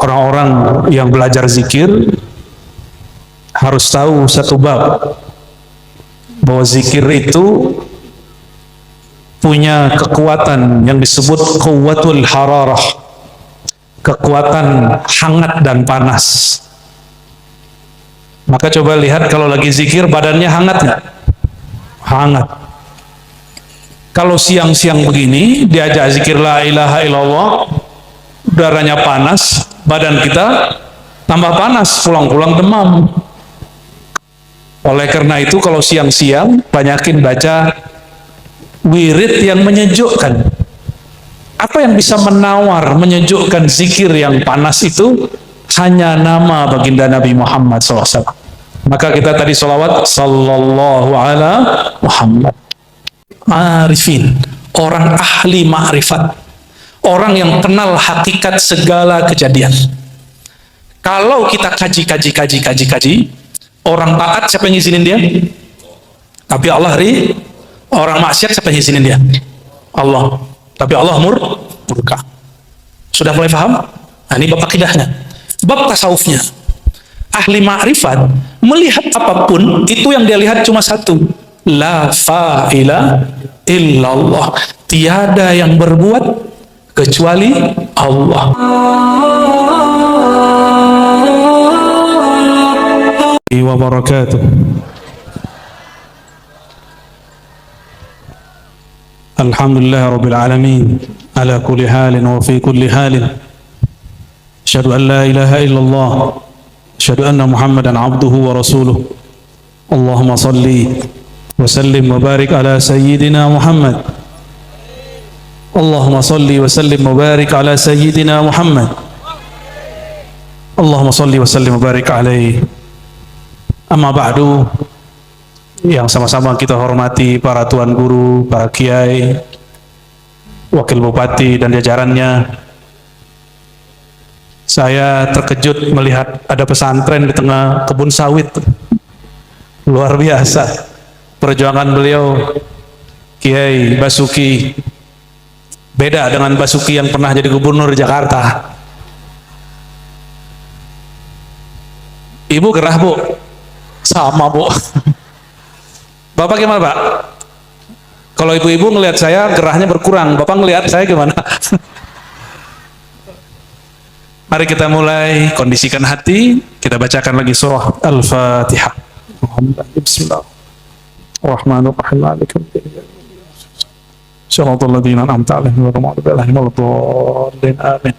Orang-orang yang belajar zikir harus tahu satu bab, bahwa zikir itu punya kekuatan yang disebut quwwatul hararah, kekuatan hangat dan panas. Maka coba lihat kalau lagi zikir badannya hangat nggak? Hangat. Kalau siang-siang begini diajak zikir la ilaha illallah, udaranya panas, badan kita tambah panas, pulang-pulang demam. Oleh karena itu kalau siang-siang banyakin baca wirid yang menyejukkan. Apa yang bisa menawar, menyejukkan zikir yang panas itu? Hanya nama baginda Nabi Muhammad SAW. Maka kita tadi sholawat sallallahu ala Muhammad. Arifin, orang ahli ma'rifat, orang yang kenal hakikat segala kejadian. Kalau kita kaji, orang taat siapa yang izinin dia? Tapi Allah orang maksiat siapa yang izinin dia? Allah. Tapi Allah murka. Sudah mulai paham? Nah, ini bab akidahnya. Bab tasawufnya. Ahli ma'rifat melihat apapun itu yang dia lihat cuma satu. La fa'ila illallah. Tiada yang berbuat kecuali Allah. Wa barakatuh. Alhamdulillah rabbil alamin ala kulli halin wa fi kulli halin. Asyhadu an la ilaha illallah, asyhadu anna Muhammadan abduhu wa rasuluh. Allahumma salli wa sallim wa barik ala sayyidina Muhammad. Allahumma salli wa sallim wa barik ala sayyidina Muhammad. Allahumma salli wa sallim wa barik alaihi. Amma ba'du, yang sama-sama kita hormati para tuan guru, para kiai, wakil bupati dan jajarannya. Saya terkejut melihat ada pesantren di tengah kebun sawit. Luar biasa perjuangan beliau, Kiai Basuki. Beda dengan Basuki yang pernah jadi gubernur Jakarta. Ibu gerah, Bu? Sama, Bu. Bapak gimana, Pak? Kalau ibu-ibu ngelihat saya gerahnya berkurang, Bapak ngelihat saya gimana? Mari kita mulai, kondisikan hati, kita bacakan lagi surah Al-Fatihah. Bismillahirrahmanirrahim. Shiratal ladzina an'amta 'alaihim ghairil maghdubi 'alaihim waladdallin. Amin.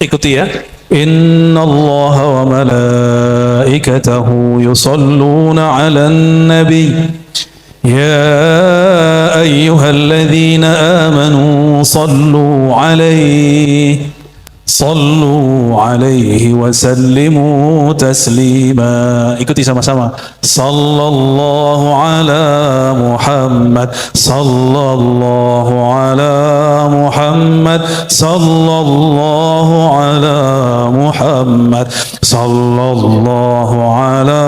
Ikuti ya. Innallaha wa malaikatahu yusalluna 'alan nabi. Ya ayyuhalladzina amanu sallu 'alaihi wa sallimu taslima. Ikuti sama-sama. Sallallahu ala Muhammad, sallallahu ala Muhammad, sallallahu ala Muhammad, sallallahu ala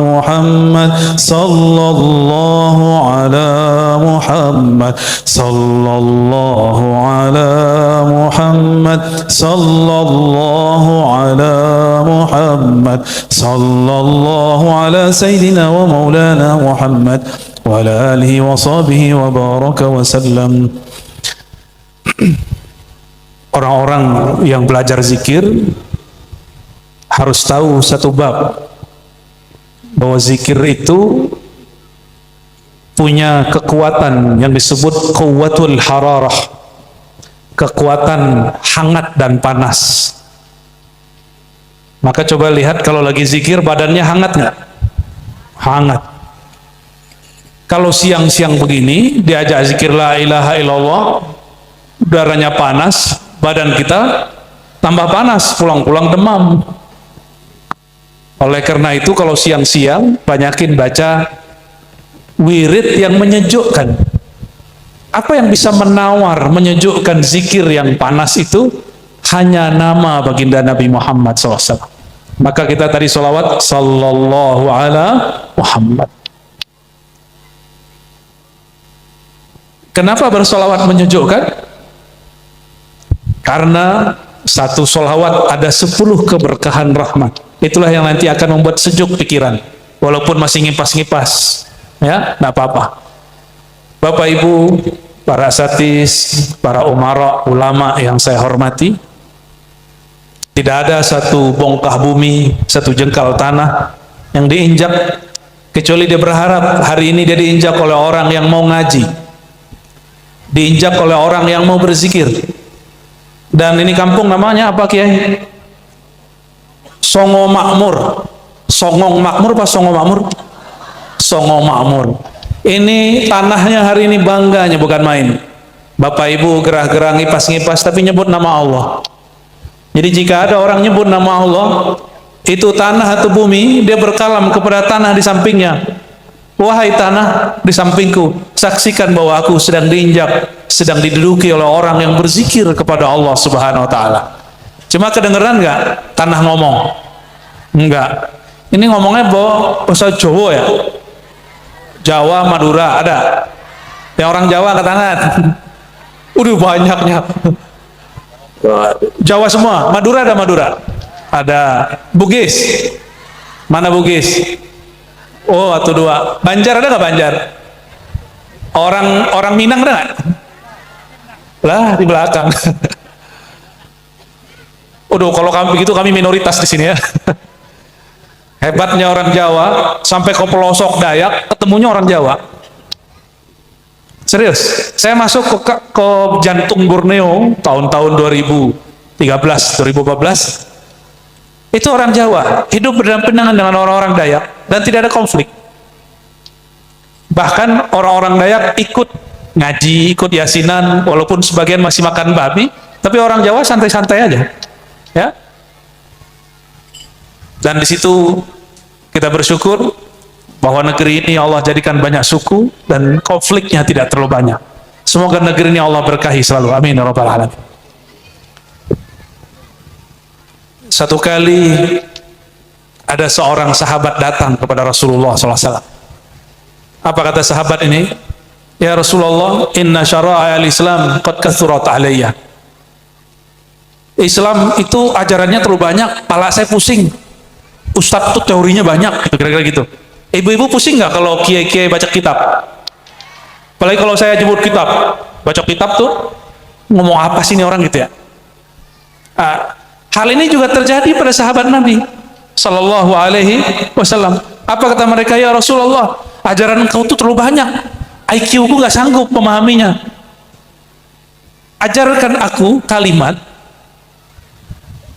Muhammad, sallallahu ala Muhammad, sallallahu ala Muhammad, sallallahu ala Muhammad, sallallahu ala sayyidina wa maulana Muhammad wa ala alihi wa sahbihi wa baraka wa sallam. Orang-orang yang belajar zikir harus tahu satu bab, bahwa zikir itu punya kekuatan yang disebut quwwatul hararah, kekuatan hangat dan panas. Maka coba lihat kalau lagi zikir badannya hangat nggak? Hangat. Kalau siang-siang begini diajak zikir la ilaha illallah, udaranya panas, badan kita tambah panas, pulang-pulang demam. Oleh karena itu kalau siang-siang banyakin baca wirid yang menyejukkan. Apa yang bisa menawar, menyejukkan zikir yang panas itu? Hanya nama baginda Nabi Muhammad SAW. Maka kita tadi sholawat sallallahu ala Muhammad. Kenapa bersolawat menyejukkan? Karena satu sholawat ada 10 keberkahan rahmat. Itulah yang nanti akan membuat sejuk pikiran, walaupun masih ngipas-ngipas, ya, tidak apa-apa. Bapak Ibu, para asatidz, para umara, ulama yang saya hormati, tidak ada satu bongkah bumi, satu jengkal tanah yang diinjak kecuali dia berharap hari ini dia diinjak oleh orang yang mau ngaji, diinjak oleh orang yang mau berzikir. Dan ini kampung namanya apa, Kiai? Songo Makmur. Songong Makmur apa Songo Makmur? Songo Makmur. Ini tanahnya hari ini bangganya bukan main. Bapak Ibu gerah-gerah ngipas-ngipas tapi nyebut nama Allah. Jadi jika ada orang nyebut nama Allah, itu tanah atau bumi, dia berkalam kepada tanah di sampingnya. Wahai tanah di sampingku, saksikan bahwa aku sedang diinjak, sedang diduduki oleh orang yang berzikir kepada Allah Subhanahu wa Ta'ala. Cuma kedengeran nggak tanah ngomong? Enggak. Ini ngomongnya bahasa Jawa ya. Jawa, Madura ada. Yang orang Jawa angkat tangan. Udah banyaknya. Jawa semua. Madura ada Madura. Ada. Bugis. Mana Bugis? Oh, atau dua. Banjar ada nggak Banjar? Orang Minang ada nggak? Lah di belakang. Udah kalau kami begitu kami minoritas di sini ya. Hebatnya orang Jawa sampai ke pelosok Dayak ketemunya orang Jawa. Serius, saya masuk ke jantung Borneo tahun-tahun 2013, 2014. Itu orang Jawa hidup berdampingan dengan orang-orang Dayak dan tidak ada konflik. Bahkan orang-orang Dayak ikut ngaji, ikut yasinan, walaupun sebagian masih makan babi, tapi orang Jawa santai-santai aja, ya. Dan di situ kita bersyukur bahwa negeri ini Allah jadikan banyak suku dan konfliknya tidak terlalu banyak. Semoga negeri ini Allah berkahi selalu. Amin ya rabbal alamin. Satu kali ada seorang sahabat datang kepada Rasulullah SAW. Apa kata sahabat ini? Ya Rasulullah, inna syara'a al-Islam qad kathurat alayya. Islam itu ajarannya terlalu banyak, kepala saya pusing. Ustadz tuh teorinya banyak, kira-kira gitu. Ibu-ibu pusing nggak kalau kiai-kiai baca kitab? Apalagi kalau saya jemput kitab, baca kitab tuh ngomong apa sih ini orang gitu ya? Hal ini juga terjadi pada sahabat Nabi Sallallahu Alaihi Wasallam. Apa kata mereka? Ya Rasulullah, ajaran engkau tuh terlalu banyak, IQ ku nggak sanggup memahaminya. Ajarkan aku kalimat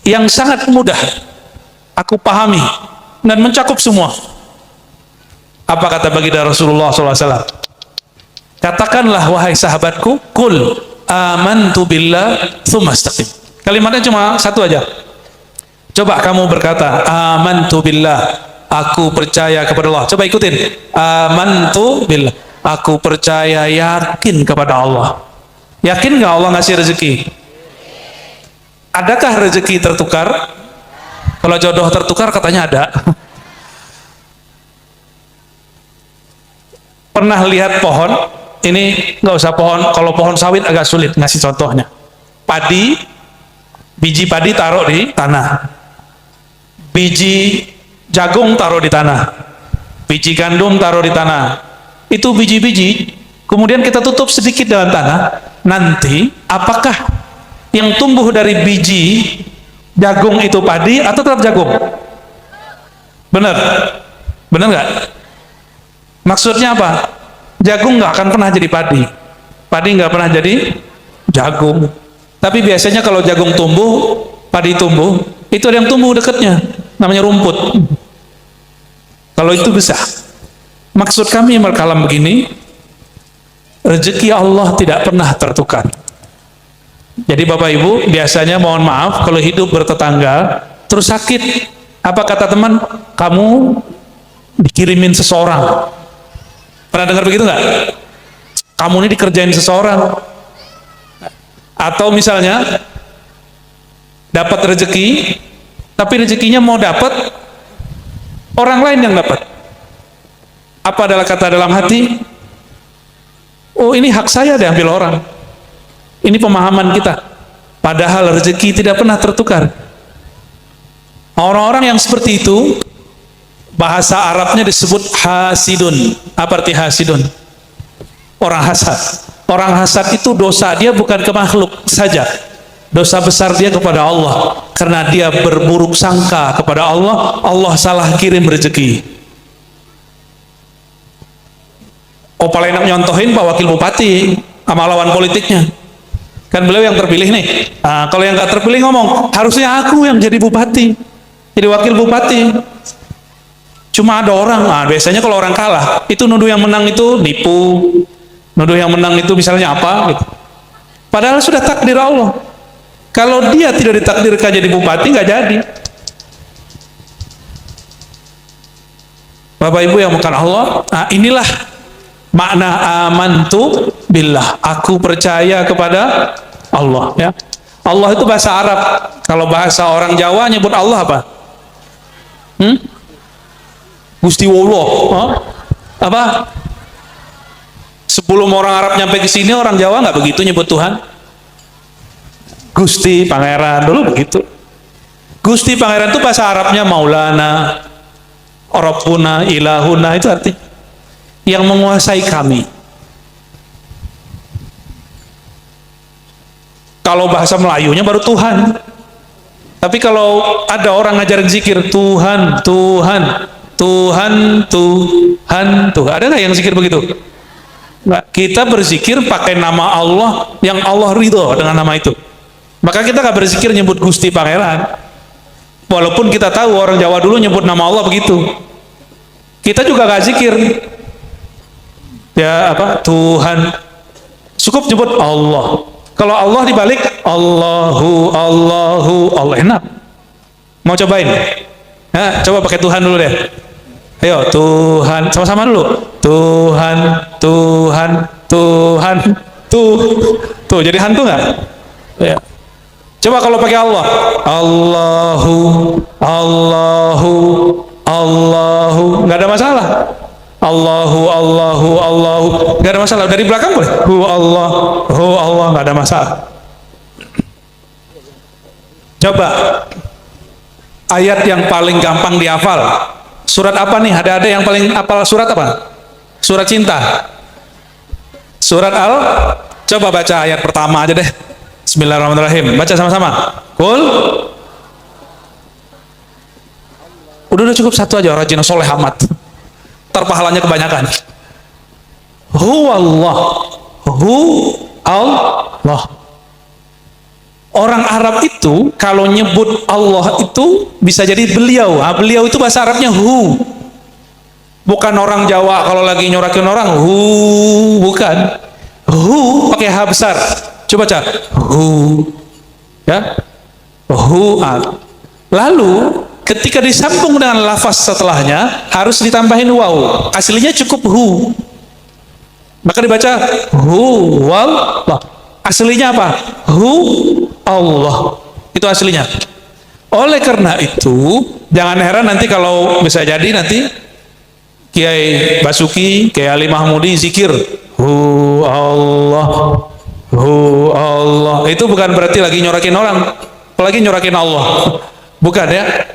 yang sangat mudah aku pahami dan mencakup semua. Apa kata baginda Rasulullah SAW? Katakanlah wahai sahabatku, kul amantu billah tsumma istaqim. Kalimatnya cuma satu aja. Coba kamu berkata amantu billah, aku percaya kepada Allah. Coba ikutin, amantu billah, aku percaya, yakin kepada Allah. Yakin nggak Allah ngasih rezeki? Adakah rezeki tertukar? Kalau jodoh tertukar katanya ada. Pernah lihat pohon? Ini nggak usah pohon. Kalau pohon sawit agak sulit ngasih contohnya. Padi, biji padi taruh di tanah. Biji jagung taruh di tanah. Biji gandum taruh di tanah. Itu biji-biji. Kemudian kita tutup sedikit dengan tanah. Nanti apakah yang tumbuh dari biji jagung itu padi atau tetap jagung? Benar? Benar nggak? Maksudnya apa? Jagung nggak akan pernah jadi padi, padi nggak pernah jadi jagung. Tapi biasanya kalau jagung tumbuh, padi tumbuh, itu ada yang tumbuh dekatnya, namanya rumput. Kalau itu bisa. Maksud kami berkalam begini, rezeki Allah tidak pernah tertukar. Jadi Bapak Ibu, biasanya mohon maaf kalau hidup bertetangga terus sakit, apa kata teman? Kamu dikirimin seseorang. Pernah dengar begitu nggak? Kamu ini dikerjain seseorang. Atau misalnya dapat rezeki, tapi rezekinya mau dapat orang lain yang dapat. Apa adalah kata dalam hati? Oh, ini hak saya diambil orang. Ini pemahaman kita. Padahal rezeki tidak pernah tertukar. Orang-orang yang seperti itu, bahasa Arabnya disebut hasidun. Apa arti hasidun? Orang hasad. Orang hasad itu dosa dia bukan ke makhluk saja. Dosa besar dia kepada Allah. Karena dia berburuk sangka kepada Allah, Allah salah kirim rezeki. Oh, paling enak nyontohin Pak Wakil Bupati sama lawan politiknya. Kan beliau yang terpilih nih. Nah, kalau yang nggak terpilih ngomong, harusnya aku yang jadi bupati, jadi wakil bupati. Cuma ada orang, nah, biasanya kalau orang kalah, itu nuduh yang menang itu nipu, nuduh yang menang itu misalnya apa gitu. Padahal sudah takdir Allah. Kalau dia tidak ditakdirkan jadi bupati, nggak jadi. Bapak Ibu yang bukan Allah, nah inilah makna amantu billah. Aku percaya kepada Allah. Ya, Allah itu bahasa Arab. Kalau bahasa orang Jawa nyebut Allah apa? Gusti Wallah. Apa? Sebelum orang Arab nyampe ke sini, orang Jawa nggak begitu nyebut Tuhan. Gusti Pangeran dulu begitu. Gusti Pangeran itu bahasa Arabnya Maulana, Rabbuna, Ilahuna, itu artinya yang menguasai kami. Kalau bahasa Melayunya baru Tuhan. Tapi kalau ada orang ngajarin zikir Tuhan, Tuhan, Tuhan, Tuhan, Tuhan, ada nggak yang zikir begitu? Nggak. Kita berzikir pakai nama Allah yang Allah ridho dengan nama itu. Maka kita nggak berzikir nyebut Gusti Pangeran. Walaupun kita tahu orang Jawa dulu nyebut nama Allah begitu. Kita juga nggak zikir. Ya apa? Tuhan. Cukup nyebut Allah. Kalau Allah dibalik Allahu, Allahu, Allah, enak. Mau cobain? Nah, coba pakai Tuhan dulu deh. Ayo, Tuhan, sama-sama dulu. Tuhan, Tuhan, Tuhan, tuh jadi hantu nggak? Ya. Coba kalau pakai Allah, Allahu, Allahu, Allahu, nggak ada masalah. Allahu, Allahu, Allahu, nggak ada masalah. Dari belakang boleh. Allah, Allah, nggak ada masalah. Coba ayat yang paling gampang dihafal. Surat apa nih? Ada yang paling hafal surat apa? Surat cinta. Surat Al. Coba baca ayat pertama aja deh. Bismillahirrahmanirrahim. Baca sama-sama. Kul. Udah cukup satu aja, rajin soleh amat. Pahalanya kebanyakan. Huwallah, hu Allah. Orang Arab itu kalau nyebut Allah itu bisa jadi beliau. Nah, beliau itu bahasa Arabnya hu. Bukan orang Jawa kalau lagi nyorakin orang hu, bukan. Hu pakai H besar. Coba baca hu. Ya. Hu. Lalu ketika disambung dengan lafaz setelahnya harus ditambahin waw. Aslinya cukup hu. Maka dibaca hu wallah. Aslinya apa? Hu Allah. Itu aslinya. Oleh karena itu, jangan heran nanti kalau bisa jadi nanti Kiai Basuki, Kiai Ali Mahmudi zikir hu Allah, hu Allah. Itu bukan berarti lagi nyorakin orang, apalagi nyorakin Allah. Bukan ya.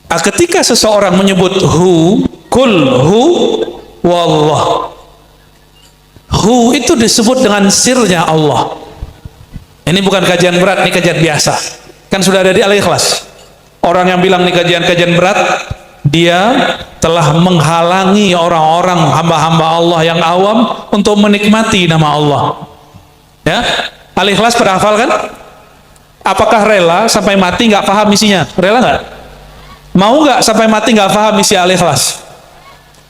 Ketika seseorang menyebut hu, kul hu wallah, hu itu disebut dengan sirnya Allah. Ini bukan kajian berat, ini kajian biasa. Kan sudah ada di Al-Ikhlas. Orang yang bilang ini kajian berat, dia telah menghalangi orang-orang hamba-hamba Allah yang awam untuk menikmati nama Allah. Ya, Al-Ikhlas pada hafal kan? Apakah rela sampai mati nggak paham isinya? Rela nggak? Mau nggak sampai mati nggak paham isi Al-Ikhlas?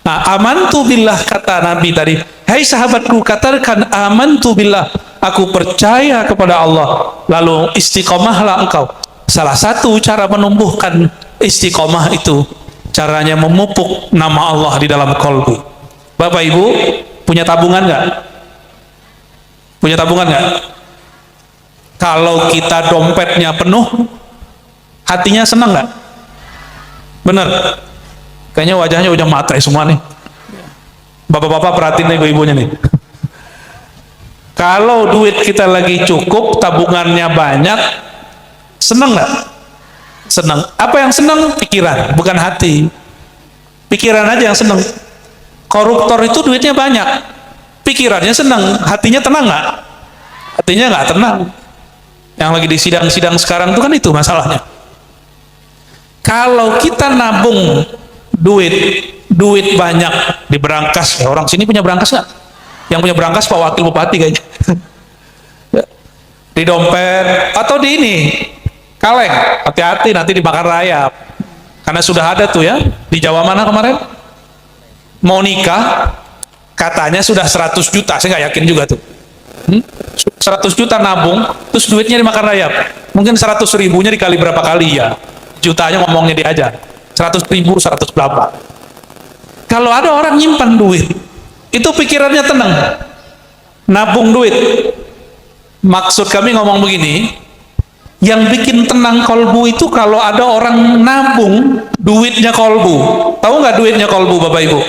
Nah, amantu billah kata Nabi tadi. Hai sahabatku, katakan amantu billah. Aku percaya kepada Allah. Lalu istiqomahlah engkau. Salah satu cara menumbuhkan istiqomah itu, caranya memupuk nama Allah di dalam kolbu. Bapak Ibu, punya tabungan nggak? Punya tabungan nggak? Kalau kita dompetnya penuh, hatinya senang nggak? Bener, kayaknya wajahnya udah matre semua nih. Bapak-bapak perhatiin ibu-ibunya nih. Kalau duit kita lagi cukup, tabungannya banyak, seneng nggak? Seneng. Apa yang seneng? Pikiran, bukan hati. Pikiran aja yang seneng. Koruptor itu duitnya banyak, pikirannya seneng, hatinya tenang nggak? Hatinya nggak tenang. Yang lagi di sidang-sidang sekarang itu kan itu masalahnya. Kalau kita nabung duit banyak di berangkas, ya orang sini punya berangkas nggak? Yang punya berangkas Pak Wakil Bupati kayaknya. Di dompet atau di ini kaleng, hati-hati nanti dimakan rayap. Karena sudah ada tuh ya, di Jawa mana kemarin? Mau nikah, katanya sudah 100 juta, saya nggak yakin juga tuh. 100 juta nabung, terus duitnya dimakan rayap. Mungkin 100 ribunya dikali berapa kali ya? Jutanya ngomongnya dia aja. 100 ribu, 100 berapa. Kalau ada orang nyimpan duit, itu pikirannya tenang. Nabung duit. Maksud kami ngomong begini, yang bikin tenang kolbu itu kalau ada orang nabung duitnya kolbu. Tahu nggak duitnya kolbu, Bapak Ibu?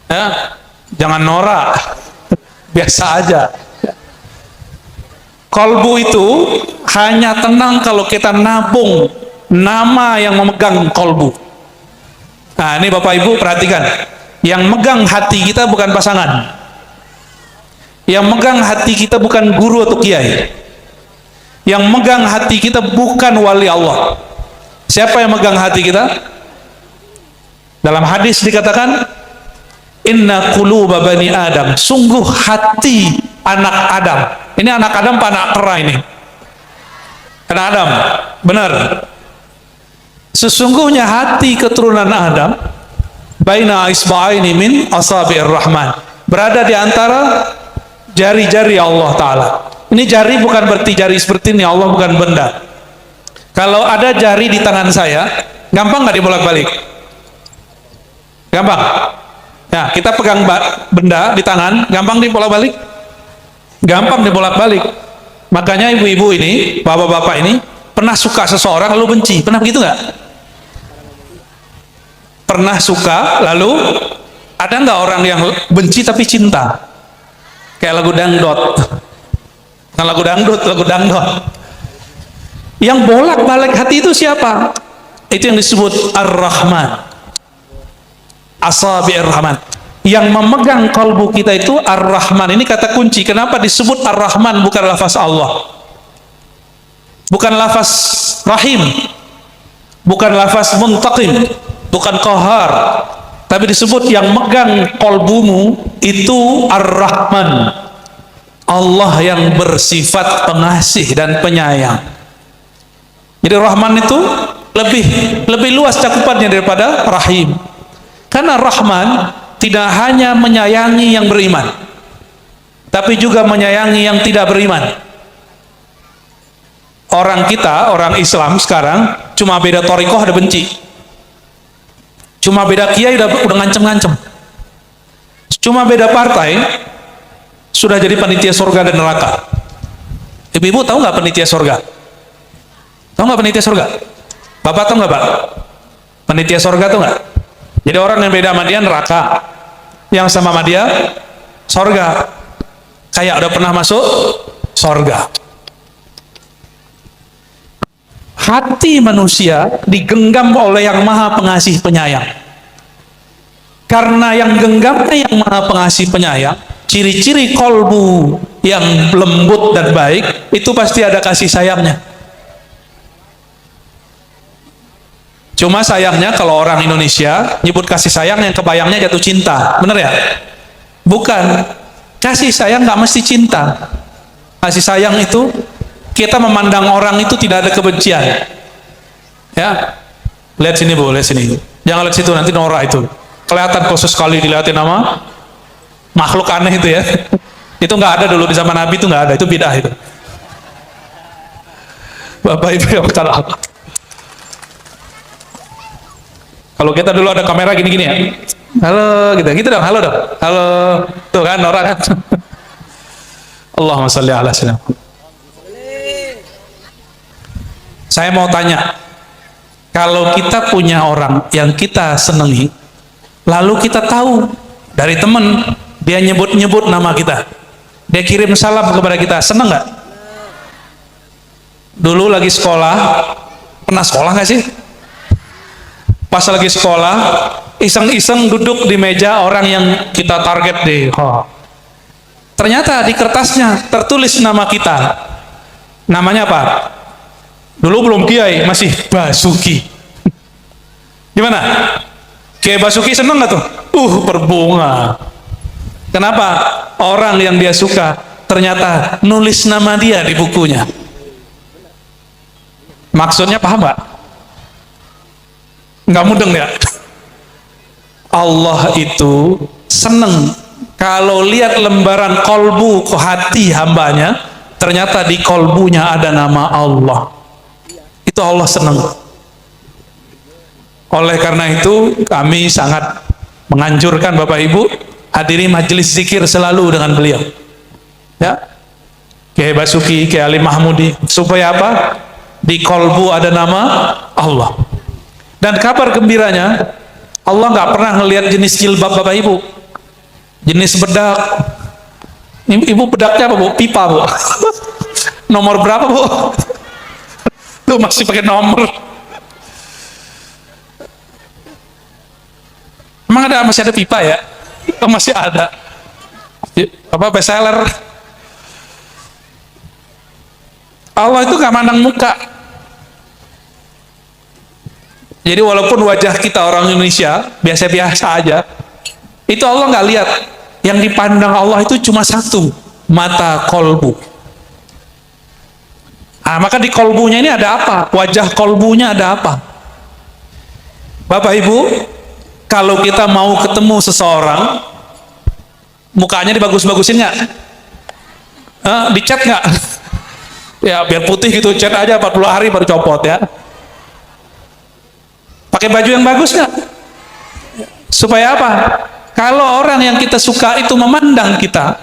Ya, jangan norak, biasa aja. Kolbu itu hanya tenang kalau kita nabung nama yang memegang kolbu. Nah ini Bapak Ibu perhatikan, yang megang hati kita bukan pasangan, yang megang hati kita bukan guru atau kiai, yang megang hati kita bukan wali Allah. Siapa yang megang hati kita? Dalam hadis dikatakan, inna quluba bani Adam, sungguh hati anak Adam. Ini anak Adam apa anak kera ini? Anak Adam, benar. Sesungguhnya hati keturunan Adam baina isba'aini min asabi'ir rahman, berada di antara jari-jari Allah Ta'ala. Ini jari bukan berarti jari seperti ini, Allah bukan benda. Kalau ada jari di tangan saya, gampang nggak dibolak-balik? Gampang. Nah, kita pegang benda di tangan, gampang dibolak-balik? Gampang dibolak-balik. Makanya ibu-ibu ini, bapak-bapak ini, pernah suka seseorang lalu benci. Pernah begitu nggak? Pernah suka lalu ada nggak orang yang benci tapi cinta? Kayak lagu dangdut. Nah, lagu dangdut. Yang bolak-balik hati itu siapa? Itu yang disebut Ar-Rahman, Asabi'ir Rahman. Yang memegang kalbu kita itu Ar-Rahman. Ini kata kunci. Kenapa disebut Ar-Rahman bukan lafaz Allah, bukan lafaz Rahim, bukan lafaz Muntaqim, bukan Qahar, tapi disebut yang megang kalbumu itu Ar-Rahman, Allah yang bersifat pengasih dan penyayang. Jadi Rahman itu lebih luas cakupannya daripada Rahim. Karena Rahman tidak hanya menyayangi yang beriman, tapi juga menyayangi yang tidak beriman. Orang kita, orang Islam sekarang cuma beda thariqah ada benci, cuma beda kiai udah ngancem-ngancem, cuma beda partai sudah jadi panitia surga dan neraka. Ibu-ibu tahu nggak panitia surga? Tahu nggak panitia surga? Bapak tahu nggak Pak? Panitia surga tahu nggak? Jadi orang yang beda sama dia neraka, yang sama dia surga. Kayak udah pernah masuk surga. Hati manusia digenggam oleh yang maha pengasih penyayang. Karena yang genggamnya yang maha pengasih penyayang, ciri-ciri kolbu yang lembut dan baik itu pasti ada kasih sayangnya. Cuma sayangnya kalau orang Indonesia nyebut kasih sayang yang kebayangnya jatuh cinta, bener ya? Bukan. Kasih sayang nggak mesti cinta. Kasih sayang itu kita memandang orang itu tidak ada kebencian. Ya, lihat sini Bu, lihat sini. Jangan lihat situ, nanti norak itu. Kelihatan khusus sekali dilihatin nama makhluk aneh itu ya. Itu nggak ada dulu di zaman Nabi, itu nggak ada, itu bidah itu. Bapak Ibu yang kata Allah. Kalau kita dulu ada kamera gini-gini ya, halo gitu dong, halo dong, halo, tuh kan norak kan. Allahumma sholli ala sayyidina. Saya mau tanya, kalau kita punya orang yang kita senangi, lalu kita tahu dari teman dia nyebut-nyebut nama kita, Dia kirim salam kepada kita, seneng nggak? Dulu lagi sekolah, pernah sekolah nggak sih? Pas lagi sekolah, iseng-iseng duduk di meja orang yang kita target deh. Ternyata di kertasnya tertulis nama kita. Namanya apa? Dulu belum Kiai, masih Basuki. Gimana? Kiai Basuki seneng nggak tuh? Berbunga. Kenapa? Orang yang dia suka ternyata nulis nama dia di bukunya. Maksudnya paham nggak? Nggak mudeng ya? Allah itu seneng kalau lihat lembaran kolbu ke hati hambanya, ternyata di kolbunya ada nama Allah. Itu Allah senang. Oleh karena itu kami sangat menganjurkan Bapak Ibu hadiri majelis zikir selalu dengan beliau. Ya, Kiai Basuki, Kiai Ali Mahmudi, supaya apa? Di kolbu ada nama Allah. Dan kabar gembiranya, Allah nggak pernah ngelihat jenis jilbab Bapak Ibu. Jenis bedak. Ibu bedaknya apa Bu? Pipa Bu. Nomor berapa Bu? Tuh masih pakai nomor. Emang masih ada pipa ya? Oh, masih ada. Apa bestseller? Allah itu gak mandang muka. Jadi walaupun wajah kita orang Indonesia biasa-biasa aja, itu Allah nggak lihat. Yang dipandang Allah itu cuma satu, mata kolbu. Maka di kolbunya ini ada apa? Wajah kolbunya ada apa? Bapak Ibu, kalau kita mau ketemu seseorang, mukanya dibagus-bagusin nggak? Dicat nggak? Ya biar putih gitu, cat aja 40 hari baru copot ya. Pakai baju yang bagus nggak? Supaya apa? Kalau orang yang kita suka itu memandang kita,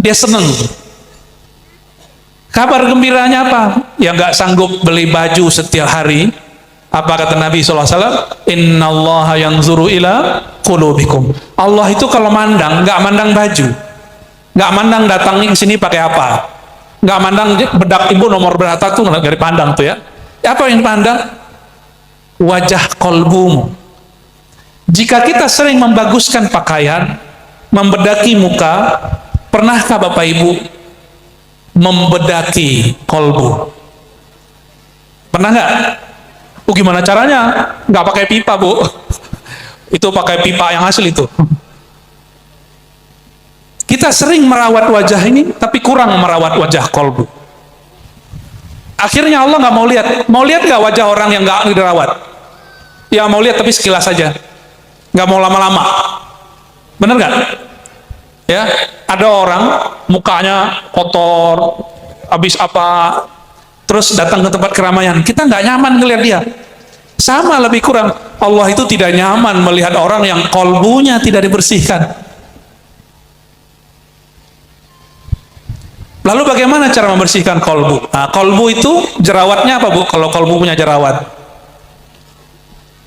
dia seneng. Kabar gembiranya apa? Yang nggak sanggup beli baju setiap hari, apa kata Nabi SAW? Innallaha yanzuru ila qulubikum. Allah itu kalau mandang, nggak mandang baju, nggak mandang datangnya ke sini pakai apa, nggak mandang bedak ibu nomor berapa tuh nggak dipandang tuh ya. Apa yang dipandang? Wajah kolbumu. Jika kita sering membaguskan pakaian, membedaki muka, pernahkah Bapak Ibu membedaki kolbu? Pernah nggak? Gimana caranya? Nggak pakai pipa Bu. Itu pakai pipa yang asli itu. Kita sering merawat wajah ini, tapi kurang merawat wajah kolbu. Akhirnya Allah nggak mau lihat. Mau lihat nggak wajah orang yang nggak dirawat? Ya mau lihat tapi sekilas saja. Nggak mau lama-lama. Bener nggak? Ya, ada orang mukanya kotor, habis apa, terus datang ke tempat keramaian, kita nggak nyaman ngelihat dia. Sama lebih kurang, Allah itu tidak nyaman melihat orang yang kolbunya tidak dibersihkan. Lalu bagaimana cara membersihkan kolbu? Nah, kolbu itu jerawatnya apa Bu? Kalau kolbu punya jerawat,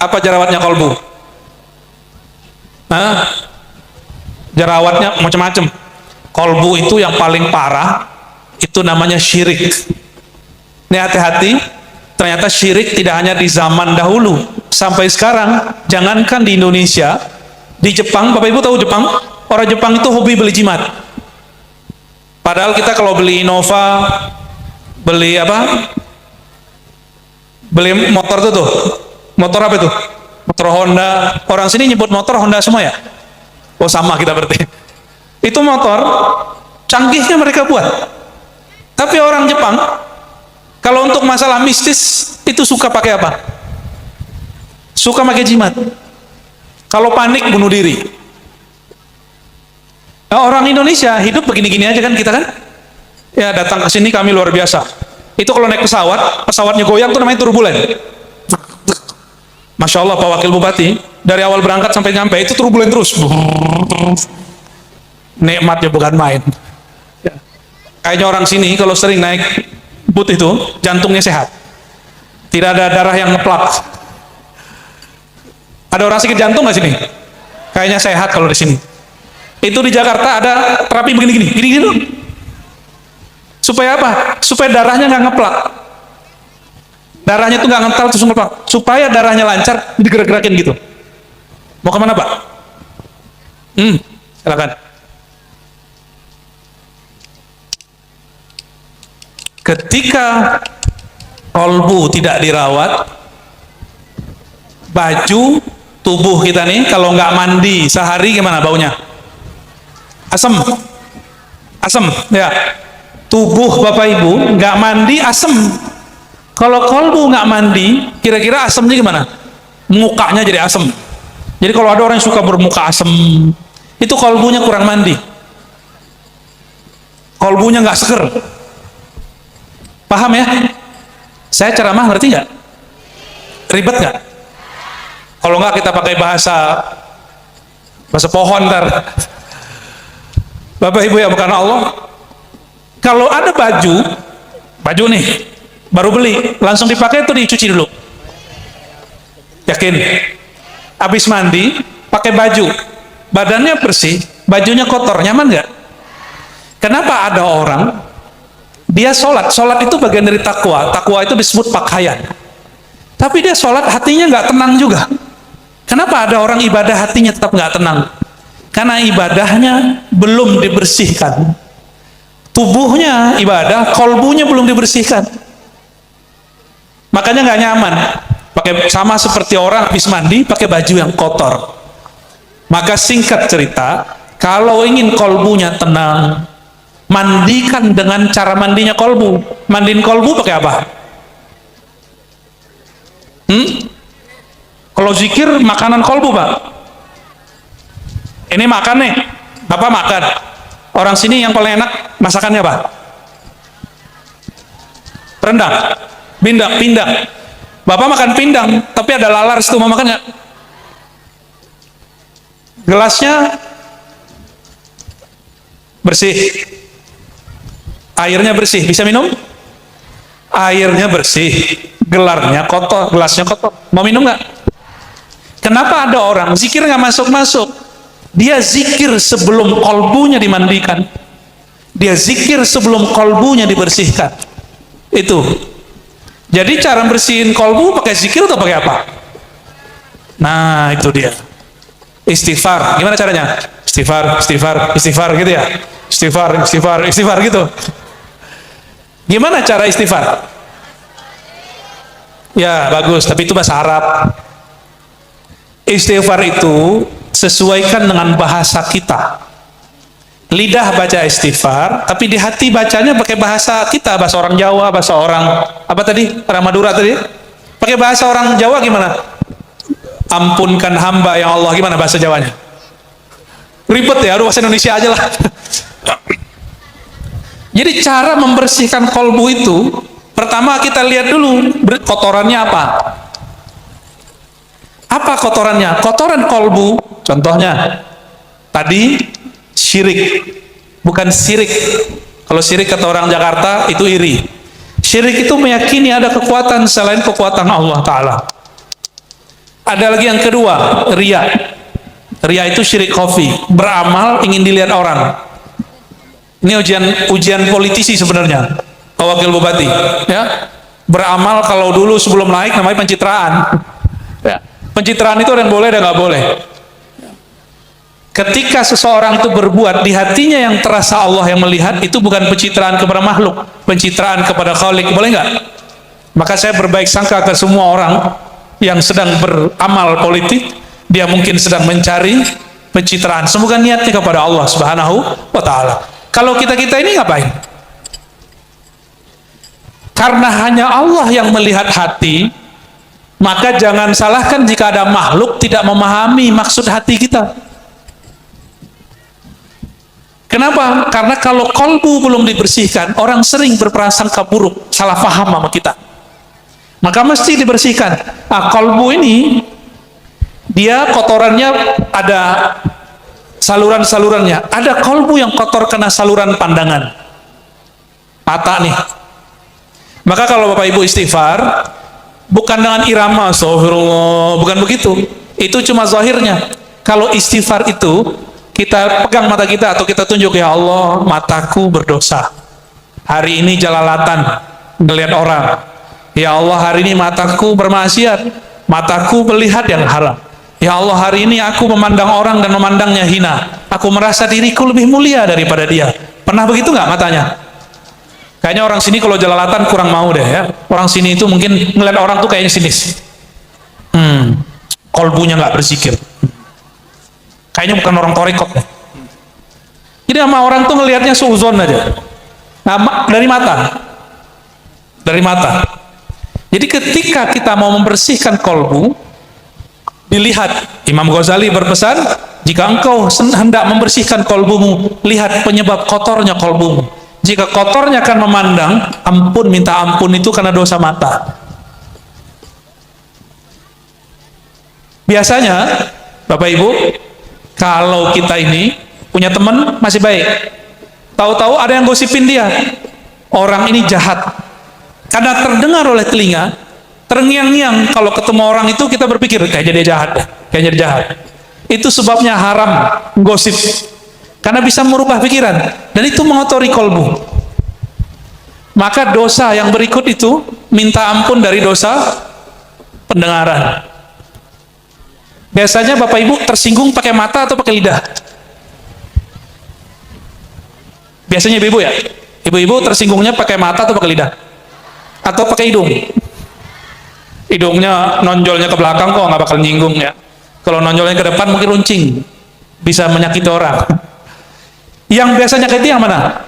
apa jerawatnya kolbu? Jerawatnya macam-macam. Kolbu itu yang paling parah, itu namanya syirik. Ini hati-hati, ternyata syirik tidak hanya di zaman dahulu, sampai sekarang. Jangankan di Indonesia, di Jepang, Bapak Ibu tahu Jepang? Orang Jepang itu hobi beli jimat. Padahal kita kalau beli Innova, beli apa? Beli motor tuh. Motor apa itu? Motor Honda. Orang sini nyebut motor Honda semua ya? Oh sama kita berarti. Itu motor canggihnya mereka buat. Tapi orang Jepang kalau untuk masalah mistis itu suka pakai apa? Suka pakai jimat. Kalau panik bunuh diri. Nah, orang Indonesia hidup begini-gini aja kan kita kan? Ya datang ke sini kami luar biasa. Itu kalau naik pesawat, pesawatnya goyang tuh namanya turbulen. Masya Allah Pak Wakil Bupati, dari awal berangkat sampai nyampe itu turbulen terus. Nikmatnya bukan main. Kayaknya orang sini kalau sering naik but itu jantungnya sehat, tidak ada darah yang ngeplak. Ada orang sakit jantung nggak sini? Kayaknya sehat kalau di sini. Itu di Jakarta ada terapi begini-gini, gini-gini tuh. Supaya apa? Supaya darahnya nggak ngeplak. Darahnya tuh nggak ngental terus ngeplak. Supaya darahnya lancar, digerak-gerakin gitu. Mau kemana Pak? Silakan. Ketika kolbu tidak dirawat, baju tubuh kita nih kalau nggak mandi sehari gimana baunya? Asem, asem ya. Tubuh Bapak Ibu nggak mandi asem. Kalau kolbu nggak mandi, kira-kira asemnya gimana? Mukanya jadi asem. Jadi kalau ada orang yang suka bermuka asem, itu kolbunya kurang mandi. Kolbunya nggak seger. Paham ya? Saya ceramah ngerti nggak? Ribet nggak? Kalau nggak kita pakai bahasa pohon ntar. Bapak Ibu ya bukan Allah. Kalau ada baju nih baru beli, langsung dipakai itu dicuci dulu. Yakin? Habis mandi, pakai baju, badannya bersih, bajunya kotor, nyaman nggak? Kenapa ada orang dia sholat itu bagian dari takwa itu disebut pakaian, tapi dia sholat hatinya nggak tenang juga. Kenapa ada orang ibadah hatinya tetap nggak tenang? Karena ibadahnya belum dibersihkan, tubuhnya ibadah, kolbunya belum dibersihkan, makanya nggak nyaman. Sama seperti orang habis mandi pakai baju yang kotor. Maka singkat cerita, kalau ingin kolbunya tenang, mandikan dengan cara mandinya kolbu. Mandiin kolbu pakai apa? Kalau zikir makanan kolbu Pak. Ini makan nih, Bapak makan. Orang sini yang paling enak masakannya apa? Rendang, pindang. Bapak makan pindang, tapi ada lalar situ, mau makan nggak? Gelasnya bersih, airnya bersih, bisa minum? Airnya bersih, gelarnya kotor, gelasnya kotor, mau minum nggak? Kenapa ada orang zikir nggak masuk-masuk? Dia zikir sebelum kolbunya dimandikan, dia zikir sebelum kolbunya dibersihkan. Itu. Jadi cara bersihin kolbu pakai zikir atau pakai apa? Nah itu dia. Istighfar. Gimana caranya? Istighfar gitu ya. Istighfar gitu. Gimana cara istighfar? Ya bagus, tapi itu bahasa Arab. Istighfar itu sesuaikan dengan bahasa kita. Lidah baca istighfar, tapi di hati bacanya pakai bahasa kita, bahasa orang Jawa, bahasa orang apa tadi? Orang Madura tadi. Pakai bahasa orang Jawa gimana? Ampunkan hamba ya Allah, gimana bahasa Jawanya? Ribet ya, aduh bahasa Indonesia aja lah. Jadi cara membersihkan kolbu itu, pertama kita lihat dulu kotorannya apa. Apa kotorannya? Kotoran kolbu, contohnya tadi syirik, bukan sirik. Kalau sirik kata orang Jakarta itu iri. Syirik itu meyakini ada kekuatan selain kekuatan Allah Ta'ala. Ada lagi yang kedua, riya. Riya itu syirik khafi, beramal ingin dilihat orang. Ini ujian politisi sebenarnya, Pak Wakil Bupati. Ya, beramal kalau dulu sebelum naik namanya pencitraan. Ya. Pencitraan itu ada yang boleh, ada nggak boleh. Ketika seseorang itu berbuat di hatinya yang terasa Allah yang melihat, itu bukan pencitraan kepada makhluk, pencitraan kepada Khalik, boleh nggak? Maka saya berbaik sangka ke semua orang yang sedang beramal politik, dia mungkin sedang mencari pencitraan. Semoga niatnya kepada Allah Subhanahu wa Ta'ala. Kalau kita ini ngapain? Karena hanya Allah yang melihat hati, maka jangan salahkan jika ada makhluk tidak memahami maksud hati kita. Kenapa? Karena kalau kolbu belum dibersihkan, orang sering berprasangka buruk, salah paham sama kita. Maka mesti dibersihkan. Nah, kolbu ini, dia kotorannya ada saluran-salurannya. Ada kolbu yang kotor kena saluran pandangan. Mata nih. Maka kalau Bapak Ibu istighfar, bukan dengan irama, astagfirullah, bukan begitu. Itu cuma zahirnya. Kalau istighfar itu, kita pegang mata kita atau kita tunjuk, ya Allah, mataku berdosa. hari ini jalalatan ngelihat orang. Ya Allah, hari ini mataku bermaksiat, mataku melihat yang haram. Ya Allah, hari ini aku memandang orang dan memandangnya hina. Aku merasa diriku lebih mulia daripada dia. Pernah begitu nggak matanya? Kayaknya orang sini kalau jalalatan kurang mau deh ya. Orang sini itu mungkin ngeliat orang tuh kayaknya sinis. Kolbunya nggak berzikir. Kayaknya bukan orang torekot deh. Jadi sama orang tuh ngelihatnya suuzon aja. Nah, dari mata. Dari mata. Jadi ketika kita mau membersihkan kolbu, dilihat. Imam Ghazali berpesan, jika engkau hendak membersihkan kolbumu, lihat penyebab kotornya kolbumu. Jika kotornya kan memandang, ampun, minta ampun itu karena dosa mata. Biasanya, Bapak Ibu, kalau kita ini punya teman masih baik, tahu-tahu ada yang gosipin dia, orang ini jahat. Karena terdengar oleh telinga, terngiang-ngiang, kalau ketemu orang itu kita berpikir, kayaknya dia jahat, kayaknya dia jahat. Itu sebabnya haram gosip. Karena bisa merubah pikiran, dan itu mengotori kolbu. Maka dosa yang berikut itu, minta ampun dari dosa pendengaran. Biasanya Bapak Ibu tersinggung pakai mata atau pakai lidah? Biasanya ibu-ibu ya? Ibu-ibu tersinggungnya pakai mata atau pakai lidah? Atau pakai hidung? Hidungnya nonjolnya ke belakang kok nggak bakal nyinggung ya. Kalau nonjolnya ke depan mungkin runcing, bisa menyakiti orang. Yang biasanya kayak yang mana?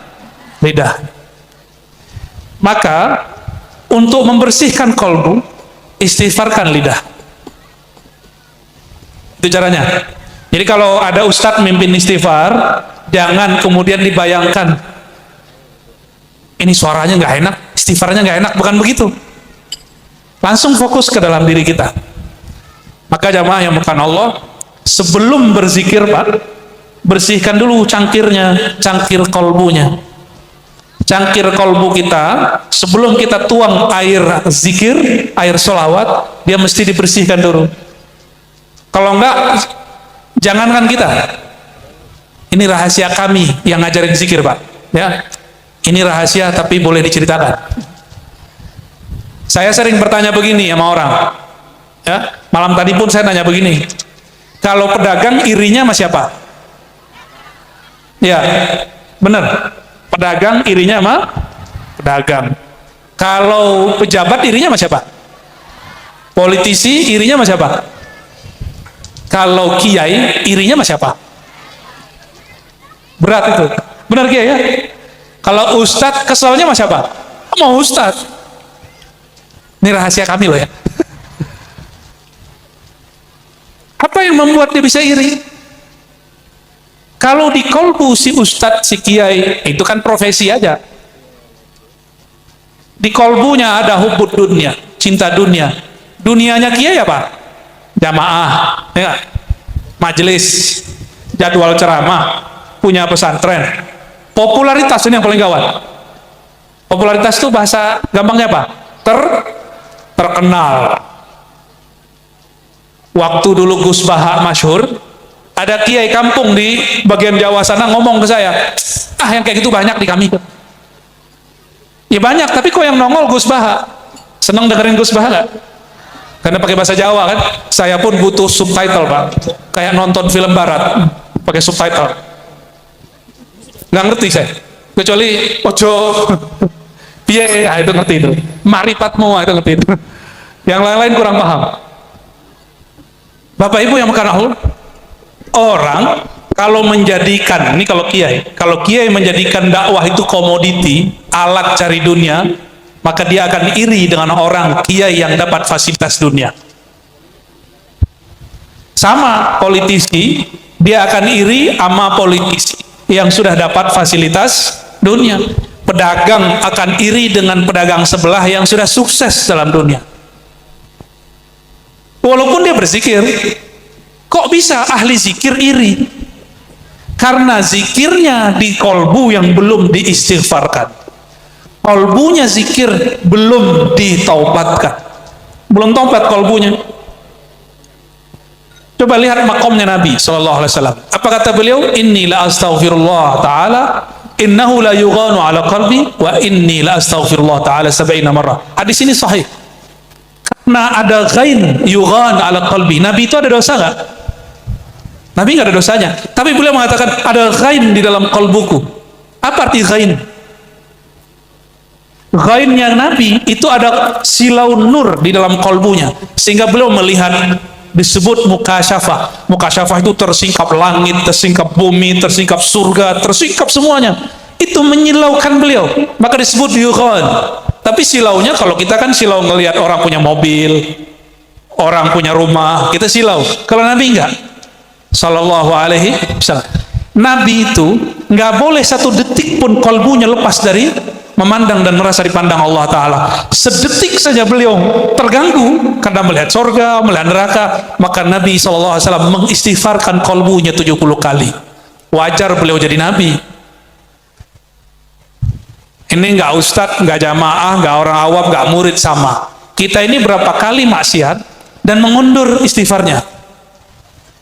Lidah. Maka untuk membersihkan kolbu, istighfarkan lidah. Itu caranya. Jadi kalau ada ustadz mimpin istighfar, jangan kemudian dibayangkan ini suaranya nggak enak, istighfarnya nggak enak, bukan begitu. Langsung fokus ke dalam diri kita. Maka jamaah yang bukan Allah, sebelum berzikir Pak, bersihkan dulu cangkirnya, cangkir kolbunya. Cangkir kolbu kita, sebelum kita tuang air zikir, air sholawat, dia mesti dibersihkan dulu. Kalau enggak, jangankan kita. Ini rahasia kami yang ngajarin zikir Pak. Ya, ini rahasia tapi boleh diceritakan. Saya sering bertanya begini sama orang. Ya, malam tadi pun saya nanya begini. Kalau pedagang irinya sama siapa? Ya, benar. Pedagang irinya sama pedagang. Kalau pejabat irinya sama siapa? Politisi irinya sama siapa? Kalau kiai irinya sama siapa? Berat itu. Benar kiai ya? Kalau ustadz keselnya sama siapa? Mau ustadz. Ini rahasia kami loh ya. Apa yang membuat dia bisa iri? Kalau di kolbu si ustadz, si kiai, itu kan profesi aja. Di kolbunya ada hubud dunia, cinta dunia. Dunianya kiai apa? Jamaah, ya, majelis, jadwal ceramah, punya pesantren. Popularitas ini yang paling gawat. Popularitas itu bahasa gampangnya apa? Terkenal. Waktu dulu Gus Baha masyhur, ada kiai kampung di bagian Jawa sana ngomong ke saya, yang kayak gitu banyak di kami. Ya banyak, tapi kok yang nongol Gus Baha? Seneng dengerin Gus Baha nggak? Karena pakai bahasa Jawa kan, saya pun butuh subtitle Pak, kayak nonton film barat, pakai subtitle. Nggak ngerti saya, kecuali ojo, piye, itu ngerti itu. Maripatmu, itu ngerti itu. Yang lain-lain kurang paham. Bapak Ibu yang makan Allah, orang kalau menjadikan, ini kalau kiai menjadikan dakwah itu komoditi, alat cari dunia, maka dia akan iri dengan orang kiai yang dapat fasilitas dunia. Sama politisi, dia akan iri sama politisi yang sudah dapat fasilitas dunia. Pedagang akan iri dengan pedagang sebelah yang sudah sukses dalam dunia. Walaupun dia berzikir, kok bisa ahli zikir iri? Karena zikirnya di kolbu yang belum diistighfarkan. Kolbunya zikir belum ditaubatkan, belum taubat kolbunya. Coba lihat makomnya Nabi SAW. Apa kata beliau? Inni la astaghfirullah ta'ala innahu la yughanu ala qalbi wa inni la astaghfirullah ta'ala 70 marrah. Hadis ini sahih. Karena ada ghain yughan ala qalbi. Nabi itu ada dosa nggak? Nabi nggak ada dosanya. Tapi beliau mengatakan ada ghain di dalam kalbuku. Apa arti ghain? Ghainnya Nabi itu ada silau nur di dalam kalbunya, sehingga beliau melihat, disebut mukasyafah. Mukasyafah itu tersingkap langit, tersingkap bumi, tersingkap surga, tersingkap semuanya. Itu menyilaukan beliau, maka disebut yughan. Tapi silaunya, kalau kita kan silau ngelihat orang punya mobil, orang punya rumah, kita silau. Kalau Nabi enggak, sallallahu alaihi wasallam. Nabi itu nggak boleh satu detik pun kalbunya lepas dari memandang dan merasa dipandang Allah Ta'ala. Sedetik saja beliau terganggu karena melihat surga, melihat neraka, maka Nabi SAW mengistighfarkan kalbunya 70 kali. Wajar beliau jadi Nabi. Ini nggak ustadz, nggak jamaah, nggak orang awam, nggak murid sama. Kita ini berapa kali maksiat dan mengundur istighfarnya.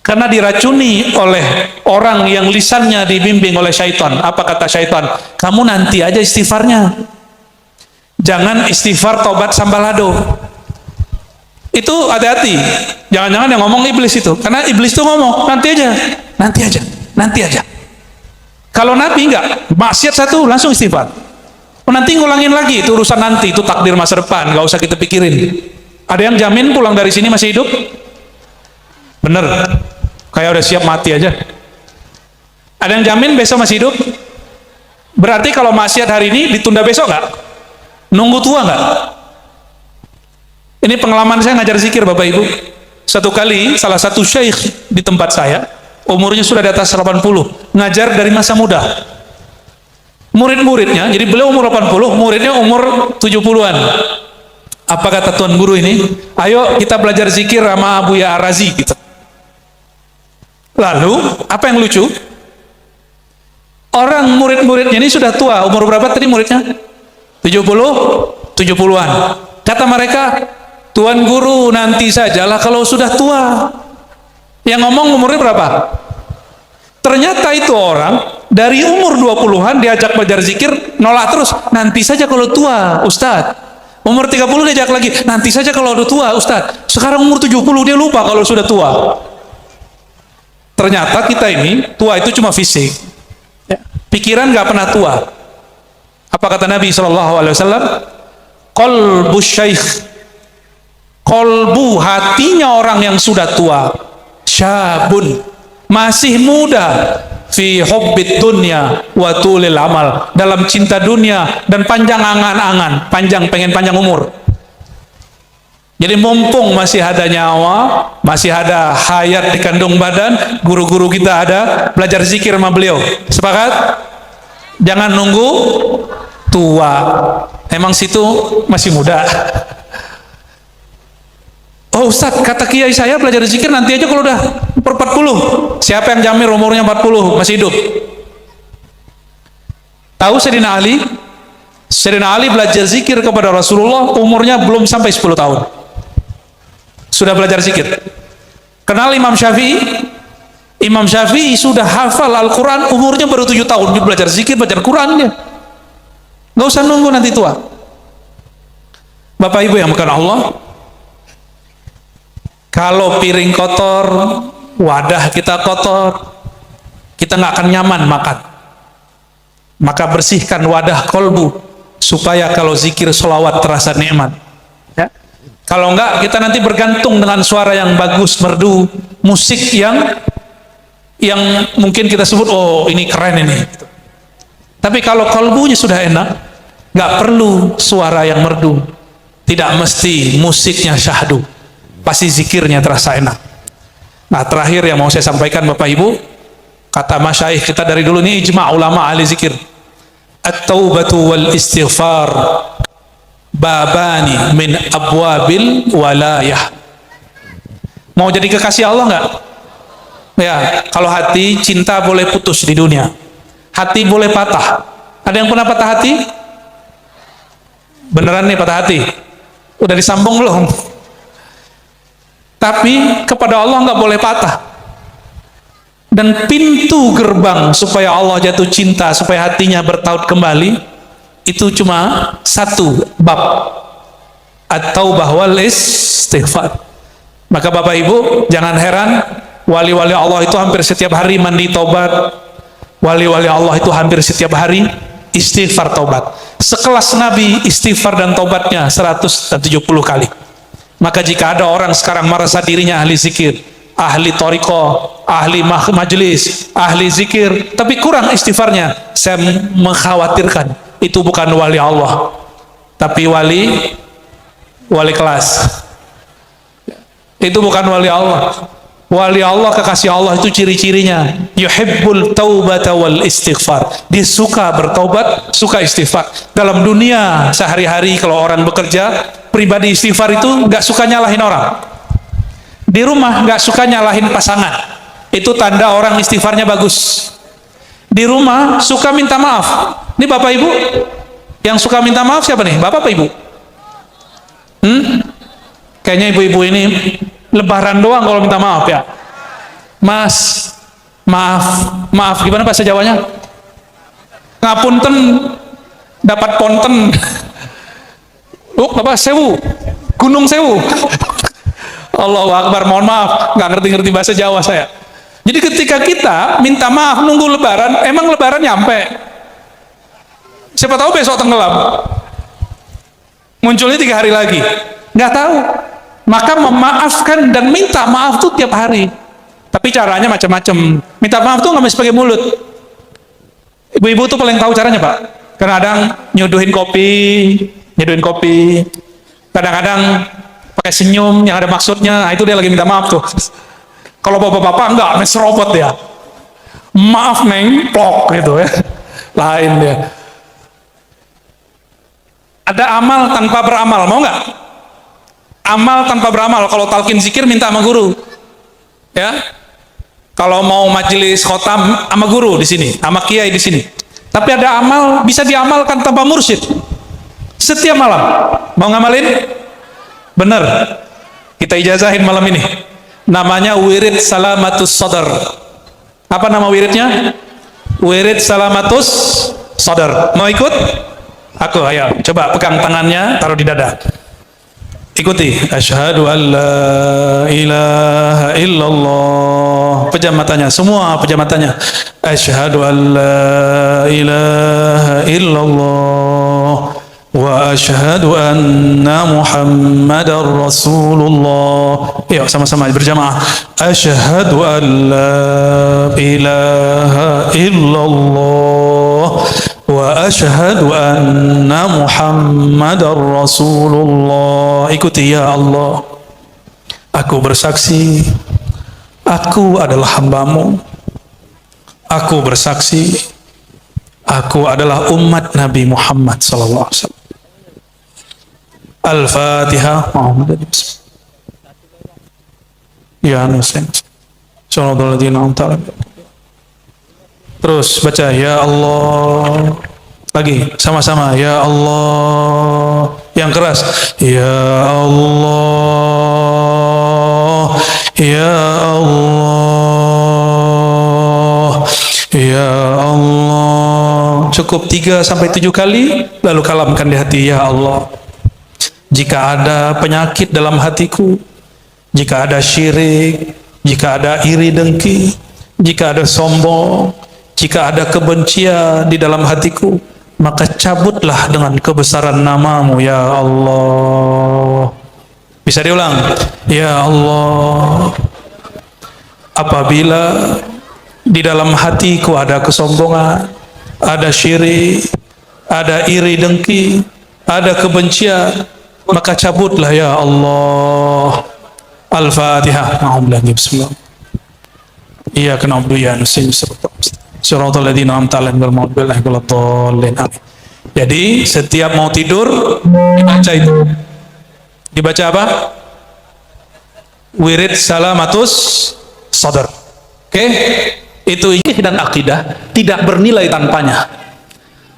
Karena diracuni oleh orang yang lisannya dibimbing oleh syaitan. Apa kata syaitan? Kamu nanti aja istighfarnya. Jangan istighfar tobat sambalado. Itu hati-hati. Jangan-jangan yang ngomong iblis itu. Karena iblis itu ngomong, nanti aja, nanti aja, nanti aja. Kalau Nabi enggak, maksiat satu langsung istighfar. Nanti ngulangin lagi, itu urusan nanti, itu takdir masa depan, nggak usah kita pikirin. Ada yang jamin pulang dari sini masih hidup? Bener. Kayak udah siap mati aja. Ada yang jamin besok masih hidup? Berarti kalau maksiat hari ini ditunda besok nggak? Nunggu tua nggak? Ini pengalaman saya ngajar zikir Bapak Ibu. Satu kali salah satu syekh di tempat saya, umurnya sudah di atas 80, ngajar dari masa muda. Murid-muridnya, jadi beliau umur 80, muridnya umur 70-an. Apa kata tuan guru ini? Ayo kita belajar zikir sama Buya Arazi gitu. Lalu, apa yang lucu? Orang murid-muridnya ini sudah tua. Umur berapa tadi muridnya? 70-an. Kata mereka, Tuan Guru nanti sajalah kalau sudah tua. Yang ngomong umurnya berapa? Ternyata itu orang dari umur 20-an diajak belajar zikir, nolak terus. Nanti saja kalau tua, Ustadz. Umur 30 diajak lagi, nanti saja kalau udah tua, Ustadz. Sekarang umur 70 dia lupa kalau sudah tua. Ternyata kita ini tua itu cuma fisik, pikiran nggak pernah tua. Apa kata Nabi SAW? Qalbu syaikh, qalbu hatinya orang yang sudah tua, syabun, masih muda, fi hubbid dunya wa tulil amal, dalam cinta dunia dan panjang angan-angan, pengen panjang umur. Jadi mumpung masih ada nyawa, masih ada hayat di kandung badan, guru-guru kita ada, belajar zikir sama beliau. Sepakat? Jangan nunggu tua. Emang situ masih muda. Oh Ustadz, kata kiai saya belajar zikir nanti aja kalau udah 40. Siapa yang jamin umurnya 40 masih hidup? Tahu Sayyidina Ali? Sayyidina Ali belajar zikir kepada Rasulullah umurnya belum sampai 10 tahun. Sudah belajar zikir. Kenal Imam Syafi'i? Imam Syafi'i sudah hafal Al-Quran umurnya baru 7 tahun. Dia belajar zikir, belajar Quran dia. Nggak usah nunggu nanti tua. Bapak Ibu yang bukan Allah, kalau piring kotor, wadah kita kotor, kita nggak akan nyaman makan. Maka bersihkan wadah kolbu supaya kalau zikir sholawat terasa nikmat. Ya. Kalau enggak, kita nanti bergantung dengan suara yang bagus, merdu, musik yang mungkin kita sebut, oh ini keren ini. Tapi kalau kolbunya sudah enak, nggak perlu suara yang merdu, tidak mesti musiknya syahdu, pasti zikirnya terasa enak. Nah terakhir yang mau saya sampaikan Bapak Ibu, kata masyayikh kita dari dulu ini ijma' ulama ahli zikir, at-taubatu wal istighfar babani min abwabil walayah. Mau jadi kekasih Allah nggak? Ya, kalau hati cinta boleh putus di dunia, hati boleh patah. Ada yang pernah patah hati? Beneran nih patah hati? Udah disambung belum? Tapi kepada Allah nggak boleh patah. Dan pintu gerbang supaya Allah jatuh cinta, supaya hatinya bertaut kembali, itu cuma satu bab, at-taubah wal istighfar. Maka Bapak Ibu jangan heran, wali-wali Allah itu hampir setiap hari mandi taubat, wali-wali Allah itu hampir setiap hari istighfar taubat. Sekelas Nabi istighfar dan taubatnya 170 kali. Maka jika ada orang sekarang merasa dirinya ahli zikir, ahli thariqah, ahli majelis, ahli zikir, tapi kurang istighfarnya, saya mengkhawatirkan itu bukan wali Allah, tapi wali kelas. Itu bukan wali Allah. Wali Allah, kekasih Allah itu ciri-cirinya yuhibbul taubata wal istighfar. Dia suka bertaubat, suka istighfar. Dalam dunia sehari-hari kalau orang bekerja, pribadi istighfar itu nggak suka nyalahin orang. Di rumah nggak suka nyalahin pasangan. Itu tanda orang istighfarnya bagus. Di rumah suka minta maaf. Ini Bapak Ibu yang suka minta maaf siapa nih? Bapak apa Ibu? Kayaknya ibu-ibu ini lebaran doang kalau minta maaf ya. Mas, maaf gimana bahasa Jawanya? Ngapunten, dapat ponten. Bapak sewu, gunung sewu. Allahu Akbar, mohon maaf, nggak ngerti-ngerti bahasa Jawa saya. Jadi ketika kita minta maaf nunggu lebaran, emang lebaran nyampe? Siapa tahu besok tenggelam. Munculnya 3 hari lagi, nggak tahu. Maka memaafkan dan minta maaf tuh tiap hari. Tapi caranya macam-macam. Minta maaf tuh nggak mesti pakai mulut. Ibu-ibu tuh paling tahu caranya Pak. Kadang-kadang nyuduhin kopi. Kadang-kadang pakai senyum yang ada maksudnya. Nah, itu dia lagi minta maaf tuh. Kalau bapak-bapak enggak, meserobot dia. Maaf neng, plok gitu ya. Lain dia. Ada amal tanpa beramal, mau nggak? Amal tanpa beramal. Kalau talqin zikir minta sama guru, ya. Kalau mau majelis khotam sama guru di sini, sama kiai di sini. Tapi ada amal bisa diamalkan tanpa mursyid. Setiap malam mau ngamalin, bener. Kita ijazahin malam ini. Namanya wirid salamatus sadar. Apa nama wiridnya? Wirid salamatus sadar. Mau ikut? Aku, ayo, coba pegang tangannya, taruh di dada. Ikuti. Asyhadu an la ilaha illallah. Pejam matanya, semua pejam matanya. Asyhadu an la ilaha illallah wa asyhadu anna Muhammadar Rasulullah. Yuk sama-sama berjamaah. Asyhadu an la ilaha illallah wa asyhadu anna Muhammadar Rasulullah. Ikuti. Ya Allah, aku bersaksi aku adalah hambamu. Aku bersaksi aku adalah umat Nabi Muhammad sallallahu alaihi wasallam. Al-Fatihah. Ya Muslim. Terus baca ya Allah. Lagi sama-sama ya Allah. Yang keras ya Allah. Ya Allah. Ya Allah. Cukup 3 sampai 7 kali, lalu kalamkan di hati, ya Allah, jika ada penyakit dalam hatiku, jika ada syirik, jika ada iri dengki, jika ada sombong, jika ada kebencian di dalam hatiku, maka cabutlah dengan kebesaran namamu, ya Allah. Bisa diulang, ya Allah, apabila di dalam hatiku ada kesombongan, ada syirik, ada iri dengki, ada kebencian, maka cabutlah ya Allah. Al-Fatihah. Bismillah. Iyyaka na'budu wa iyyaka nasta'in. Shiratal ladzina an'amta 'alaihim ghairil maghdubi 'alaihim waladdallin. Jadi setiap mau tidur dibaca itu. Dibaca apa? Wirid salamatus sadar. Oke? Itu dan akidah tidak bernilai tanpanya.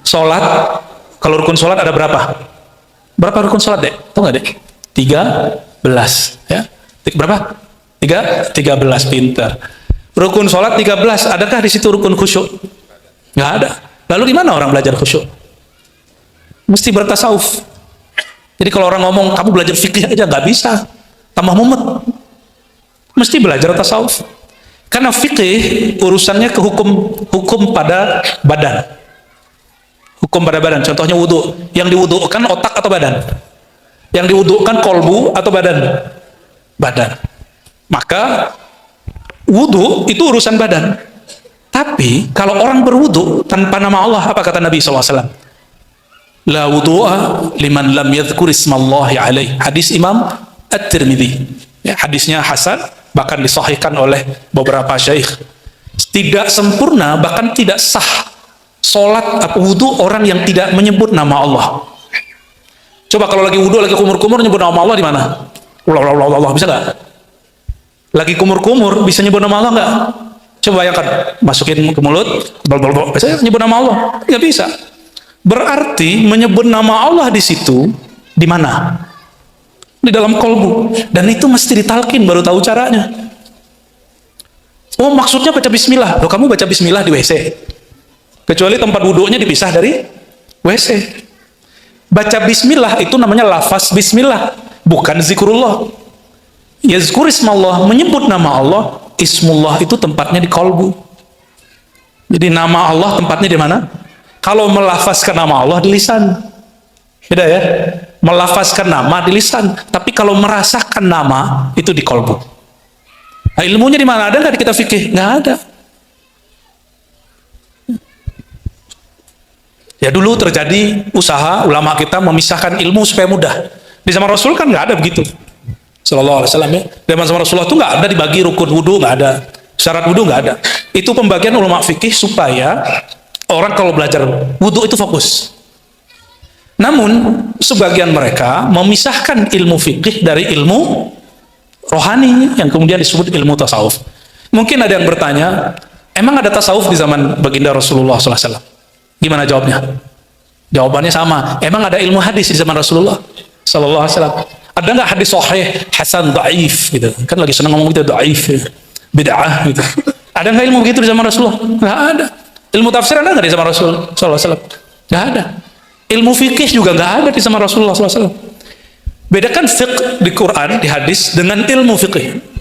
Sholat, kalau rukun sholat ada berapa? Berapa rukun sholat, Dek? Tahu nggak, Dek? 13, ya. Berapa? 13, pintar. Rukun sholat 13, adakah di situ rukun khusyuk? Nggak ada. Lalu gimana orang belajar khusyuk? Mesti bertasawuf. Jadi kalau orang ngomong kamu belajar fikih aja nggak bisa, tambah mumet. Mesti belajar tasawuf. Karena fikih urusannya ke hukum pada badan. Hukum pada badan. Contohnya wudhu. Yang diwudhukan otak atau badan? Yang diwudhukan kolbu atau badan? Badan. Maka wudhu itu urusan badan. Tapi kalau orang berwudhu tanpa nama Allah, apa kata Nabi SAW? La wudhu'a liman lam yadhkur ismallahi alaih. Hadis Imam At-Tirmidzi. Ya, hadisnya hasan, bahkan disahihkan oleh beberapa syaikh. Tidak sempurna, bahkan tidak sah sholat atau wudhu orang yang tidak menyebut nama Allah. Coba kalau lagi wudhu, lagi kumur-kumur, nyebut nama Allah di mana? Allah, bisa nggak? Lagi kumur-kumur, bisa nyebut nama Allah nggak? Coba bayangkan, masukin ke mulut, biasanya nyebut nama Allah, nggak bisa. Berarti menyebut nama Allah di situ, di mana? Di dalam kolbu. Dan itu mesti ditalkin, baru tahu caranya. Oh, maksudnya baca bismillah. Loh, kamu baca bismillah di WC? Kecuali tempat wudhunya dipisah dari WC. Baca bismillah itu namanya lafaz bismillah, bukan zikrullah. Yazkur ismallah, menyebut nama Allah. Ismullah itu tempatnya di kolbu. Jadi nama Allah tempatnya di mana? Kalau melafazkan nama Allah di lisan. Beda ya? Melafazkan nama di lisan. Tapi kalau merasakan nama itu di kolbu. Nah, ilmunya di mana? Ada nggak di kitab fikih? Nggak ada. Ya dulu terjadi usaha ulama kita memisahkan ilmu supaya mudah. Di zaman Rasul kan nggak ada begitu. Sallallahu alaihi wasallam ya. Di zaman Rasulullah itu nggak ada dibagi rukun wudhu, nggak ada. Syarat wudhu nggak ada. Itu pembagian ulama fikih supaya orang kalau belajar wudhu itu fokus. Namun sebagian mereka memisahkan ilmu fikih dari ilmu rohani yang kemudian disebut ilmu tasawuf. Mungkin ada yang bertanya, emang ada tasawuf di zaman baginda Rasulullah SAW? Gimana jawabnya? Jawabannya sama. Emang ada ilmu hadis di zaman Rasulullah SAW? Ada nggak hadis sahih, hasan, dhaif gitu? Kan lagi senang ngomong gitu, dhaif, bid'ah gitu. Ada nggak ilmu begitu di zaman Rasulullah? Nggak ada. Ilmu tafsir ada nggak di zaman Rasul SAW? Nggak ada. Ilmu fikih juga nggak ada di zaman Rasulullah SAW. Bedakan fiqh di Quran, di hadis dengan ilmu fikih.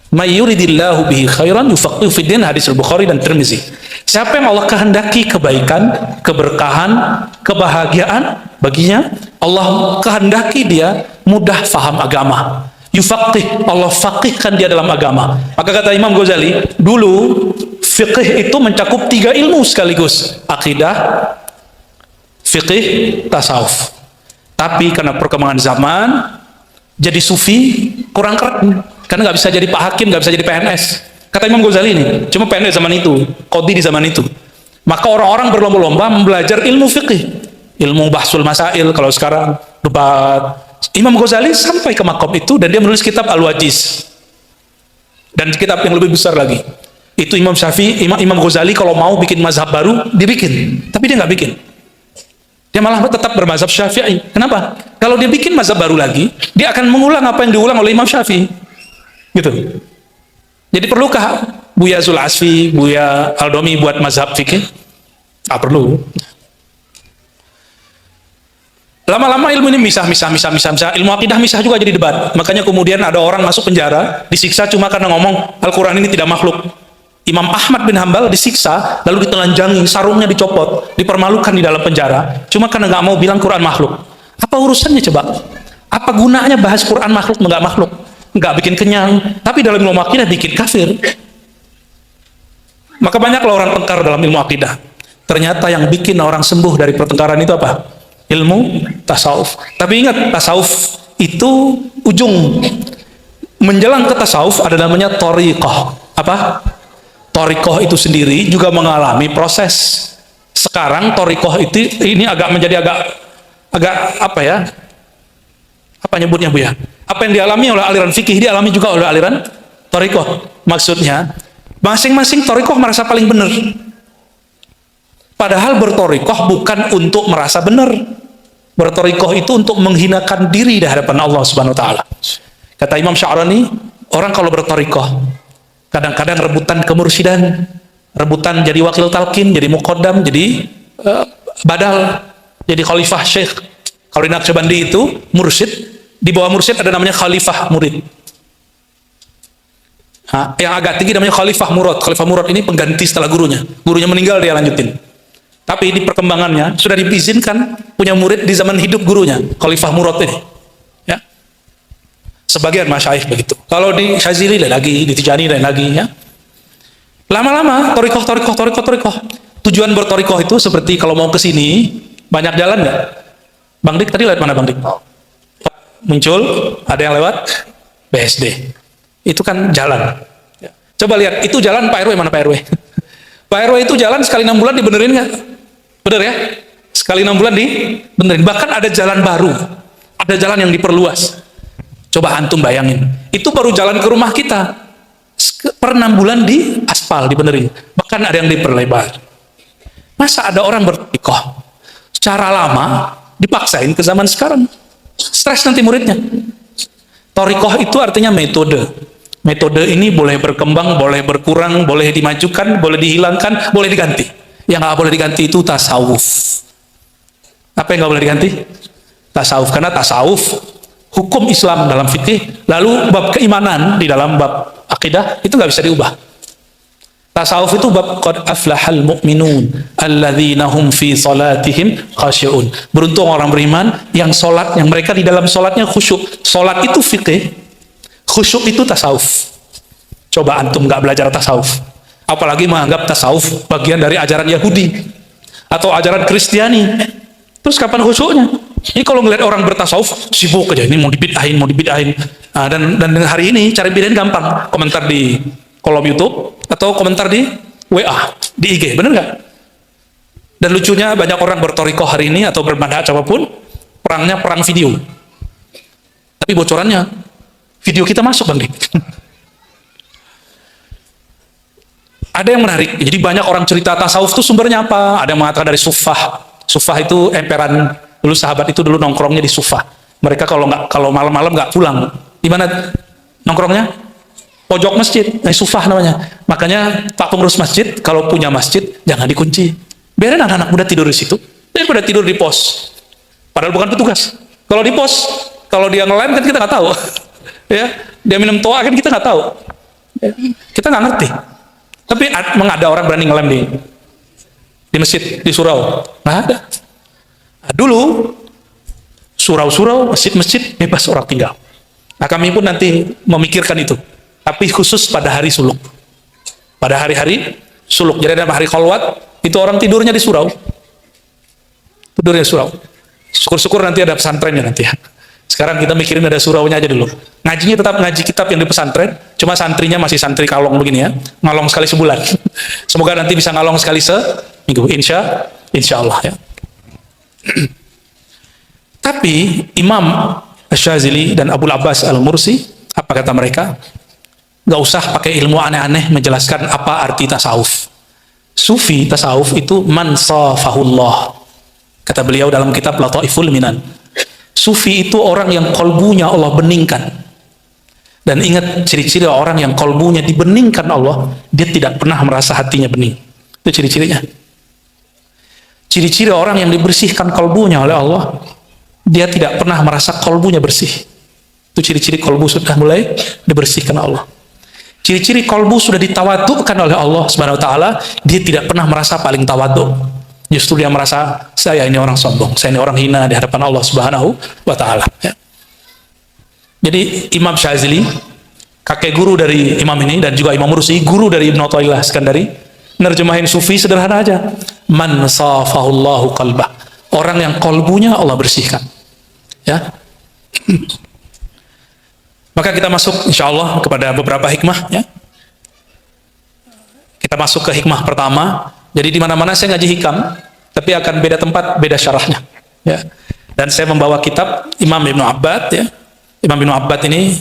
May yuridillahu bihi khairan yufaqihu fid din, hadis Al-Bukhari dan Tirmizi. Siapa yang Allah kehendaki kebaikan, keberkahan, kebahagiaan baginya, Allah kehendaki dia mudah faham agama. Yufaqih, Allah faqihkan dia dalam agama. Maka kata Imam Ghazali, dulu fiqih itu mencakup 3 ilmu sekaligus. Akidah, fiqih, tasawuf. Tapi karena perkembangan zaman, jadi sufi kurang keren. Karena nggak bisa jadi Pak Hakim, nggak bisa jadi PNS. Kata Imam Ghazali ini, cuma PNS zaman itu, qadhi di zaman itu. Maka orang-orang berlomba-lomba belajar ilmu fiqih, ilmu bahsul masail. Kalau sekarang debat, Imam Ghazali sampai ke makom itu dan dia menulis kitab Al-Wajiz dan kitab yang lebih besar lagi. Itu Imam Syafi'i, Imam Ghazali kalau mau bikin mazhab baru dibikin, tapi dia nggak bikin. Dia malah tetap bermazhab Syafi'i. Kenapa? Kalau dia bikin mazhab baru lagi, dia akan mengulang apa yang diulang oleh Imam Syafi'i. Gitu. Jadi perlukah Buya Zul Asfi, Buya Al-Domi buat mazhab fikih? Tak perlu. Lama-lama ilmu ini misah. Ilmu akidah misah juga jadi debat. Makanya kemudian ada orang masuk penjara, disiksa cuma karena ngomong Al-Quran ini tidak makhluk. Imam Ahmad bin Hambal disiksa, lalu ditelanjangi, sarungnya dicopot, dipermalukan di dalam penjara, cuma karena nggak mau bilang Quran makhluk. Apa urusannya coba? Apa gunanya bahas Quran makhluk nggak makhluk? Nggak bikin kenyang, tapi dalam ilmu akidah bikin kafir. Maka banyaklah orang tengkar dalam ilmu akidah. Ternyata yang bikin orang sembuh dari pertengkaran itu apa? Ilmu tasawuf. Tapi ingat, tasawuf itu ujung. Menjelang ke tasawuf ada namanya thariqah. Apa? Thariqah itu sendiri juga mengalami proses. Sekarang thariqah itu ini menjadi agak apa ya? Apa nyebutnya Bu ya? Apa yang dialami oleh aliran fikih dialami juga oleh aliran thariqah. Maksudnya masing-masing thariqah merasa paling benar. Padahal berthariqah bukan untuk merasa benar. Berthariqah itu untuk menghinakan diri di hadapan Allah Subhanahu wa taala. Kata Imam Sya'rani, orang kalau berthariqah Kadang-kadang rebutan kemursidan, rebutan jadi wakil talqin, jadi muqaddam, jadi badal, jadi khalifah syekh. Kalau di Naqsyabandi itu mursyid, di bawah mursyid ada namanya khalifah murid. Nah, yang agak tinggi namanya khalifah murad. Khalifah murad ini pengganti setelah gurunya. Gurunya meninggal, dia lanjutin. Tapi di perkembangannya sudah diizinkan punya murid di zaman hidup gurunya, khalifah murad ini. Ya. Sebagian masyayikh begitu. Kalau di Syazili lain lagi, di Tijani lain lagi, ya. Lama-lama torikoh. Tujuan bertorikoh itu seperti kalau mau ke sini banyak jalan nggak? Bang Dik tadi lewat mana Bang Dik? Muncul, ada yang lewat BSD. Itu kan jalan. Coba lihat, itu jalan Pak RW, mana Pak RW? Pak RW itu jalan sekali 6 bulan dibenerin nggak? Bener ya? Sekali 6 bulan dibenerin. Bahkan ada jalan baru, ada jalan yang diperluas. Coba antum bayangin, itu baru jalan ke rumah kita. Per 6 bulan di aspal, dibenerin. Bahkan ada yang diperlebar. Masa ada orang bertorikoh secara lama dipaksain ke zaman sekarang? Stres nanti muridnya. Torikoh itu artinya metode. Metode ini boleh berkembang, boleh berkurang, boleh dimajukan, boleh dihilangkan, boleh diganti. Yang nggak boleh diganti itu tasawuf. Apa yang nggak boleh diganti? Tasawuf. Karena tasawuf hukum Islam dalam fikih, lalu bab keimanan di dalam bab akidah itu nggak bisa diubah. Tasawuf itu bab qad aflahal mu'minun alladzina hum fi salatihim khasyi'un. Beruntung orang beriman yang salat, yang mereka di dalam salatnya khusyuk. Salat itu fikih, khusyuk itu tasawuf. Coba antum nggak belajar tasawuf, apalagi menganggap tasawuf bagian dari ajaran Yahudi atau ajaran Kristiani, terus kapan khusyuknya? Ini kalau ngeliat orang bertasawuf sibuk aja, ini mau dibid'ahin. Nah, dan hari ini cari bidahin gampang, komentar di kolom YouTube atau komentar di WA, di IG, bener nggak? Dan lucunya banyak orang bertorikoh hari ini atau bermanhaj apapun, perangnya perang video. Tapi bocorannya video kita masuk Bang Dik. Ada yang menarik. Jadi banyak orang cerita tasawuf itu sumbernya apa? Ada yang mengatakan dari sufah. Sufah itu emperan, dulu sahabat itu dulu nongkrongnya di sufah. Mereka kalau malam-malam nggak pulang. Di mana nongkrongnya? Pojok masjid. Sufah namanya. Makanya Pak pengurus masjid kalau punya masjid jangan dikunci. Biarin anak-anak muda tidur di situ. Daripada tidur di pos. Padahal bukan petugas. Kalau di pos, kalau dia ngelem kan kita nggak tahu. Ya, dia minum toa kan kita nggak tahu. Ya, kita nggak ngerti. Tapi ada orang berani ngelem di masjid di surau? Nggak ada. Nah, dulu surau-surau, masjid-masjid bebas orang tinggal. Nah, kami pun nanti memikirkan itu. Tapi khusus pada hari suluk. Pada hari-hari suluk. Jadi ada hari kholwat, itu orang tidurnya di surau. Tidurnya di surau. Syukur-syukur nanti ada pesantrennya nanti ya. Sekarang kita mikirin ada suraunya aja dulu. Ngajinya tetap ngaji kitab yang di pesantren, cuma santrinya masih santri kalong begini ya, ngalong sekali sebulan. Semoga nanti bisa ngalong sekali seminggu, insya Allah ya. Tapi Imam Asy-Syadzili dan Abul Abbas Al-Mursi, apa kata mereka? Gak usah pakai ilmu aneh-aneh menjelaskan apa arti tasawuf. Sufi tasawuf itu man safahullah. Kata beliau dalam kitab Lataiful Minan. Sufi itu orang yang kolbunya Allah beningkan. Dan ingat ciri-ciri orang yang kolbunya dibeningkan Allah, dia tidak pernah merasa hatinya bening. Itu ciri-cirinya. Ciri-ciri orang yang dibersihkan kolbunya oleh Allah, dia tidak pernah merasa kolbunya bersih. Itu ciri-ciri kolbu sudah mulai dibersihkan Allah. Ciri-ciri kolbu sudah ditawadukkan oleh Allah Subhanahu wa taala, dia tidak pernah merasa paling tawaduk. Justru dia merasa saya ini orang sombong, saya ini orang hina di hadapan Allah Subhanahu wa taala ya. Jadi Imam Syadzili, kakek guru dari Imam ini, dan juga Imam Mursi, guru dari Ibnu Athaillah Iskandari, nerjemahin sufi sederhana aja. Man safahullahu qalbah. Orang yang kolbunya Allah bersihkan. Ya. Maka kita masuk insya Allah kepada beberapa hikmah ya. Kita masuk ke hikmah pertama. Jadi di mana-mana saya ngaji hikam, tapi akan beda tempat, beda syarahnya. Ya. Dan saya membawa kitab Imam Ibnu Abbad. Ya. Imam Ibnu Abbad ini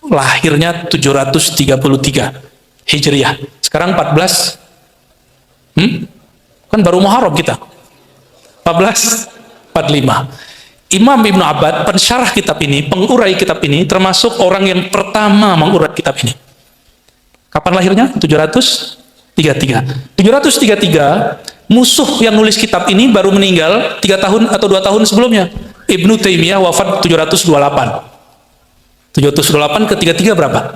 lahirnya 733 Hijriah. Sekarang 14. Kan baru Muharram kita. 1445. Imam Ibnu Abbad, pensyarah kitab ini, pengurai kitab ini, termasuk orang yang pertama mengurai kitab ini. Kapan lahirnya? 733. 733, musuh yang nulis kitab ini baru meninggal 3 tahun atau 2 tahun sebelumnya. Ibnu Taimiyah wafat 728. 728 ke 33 berapa?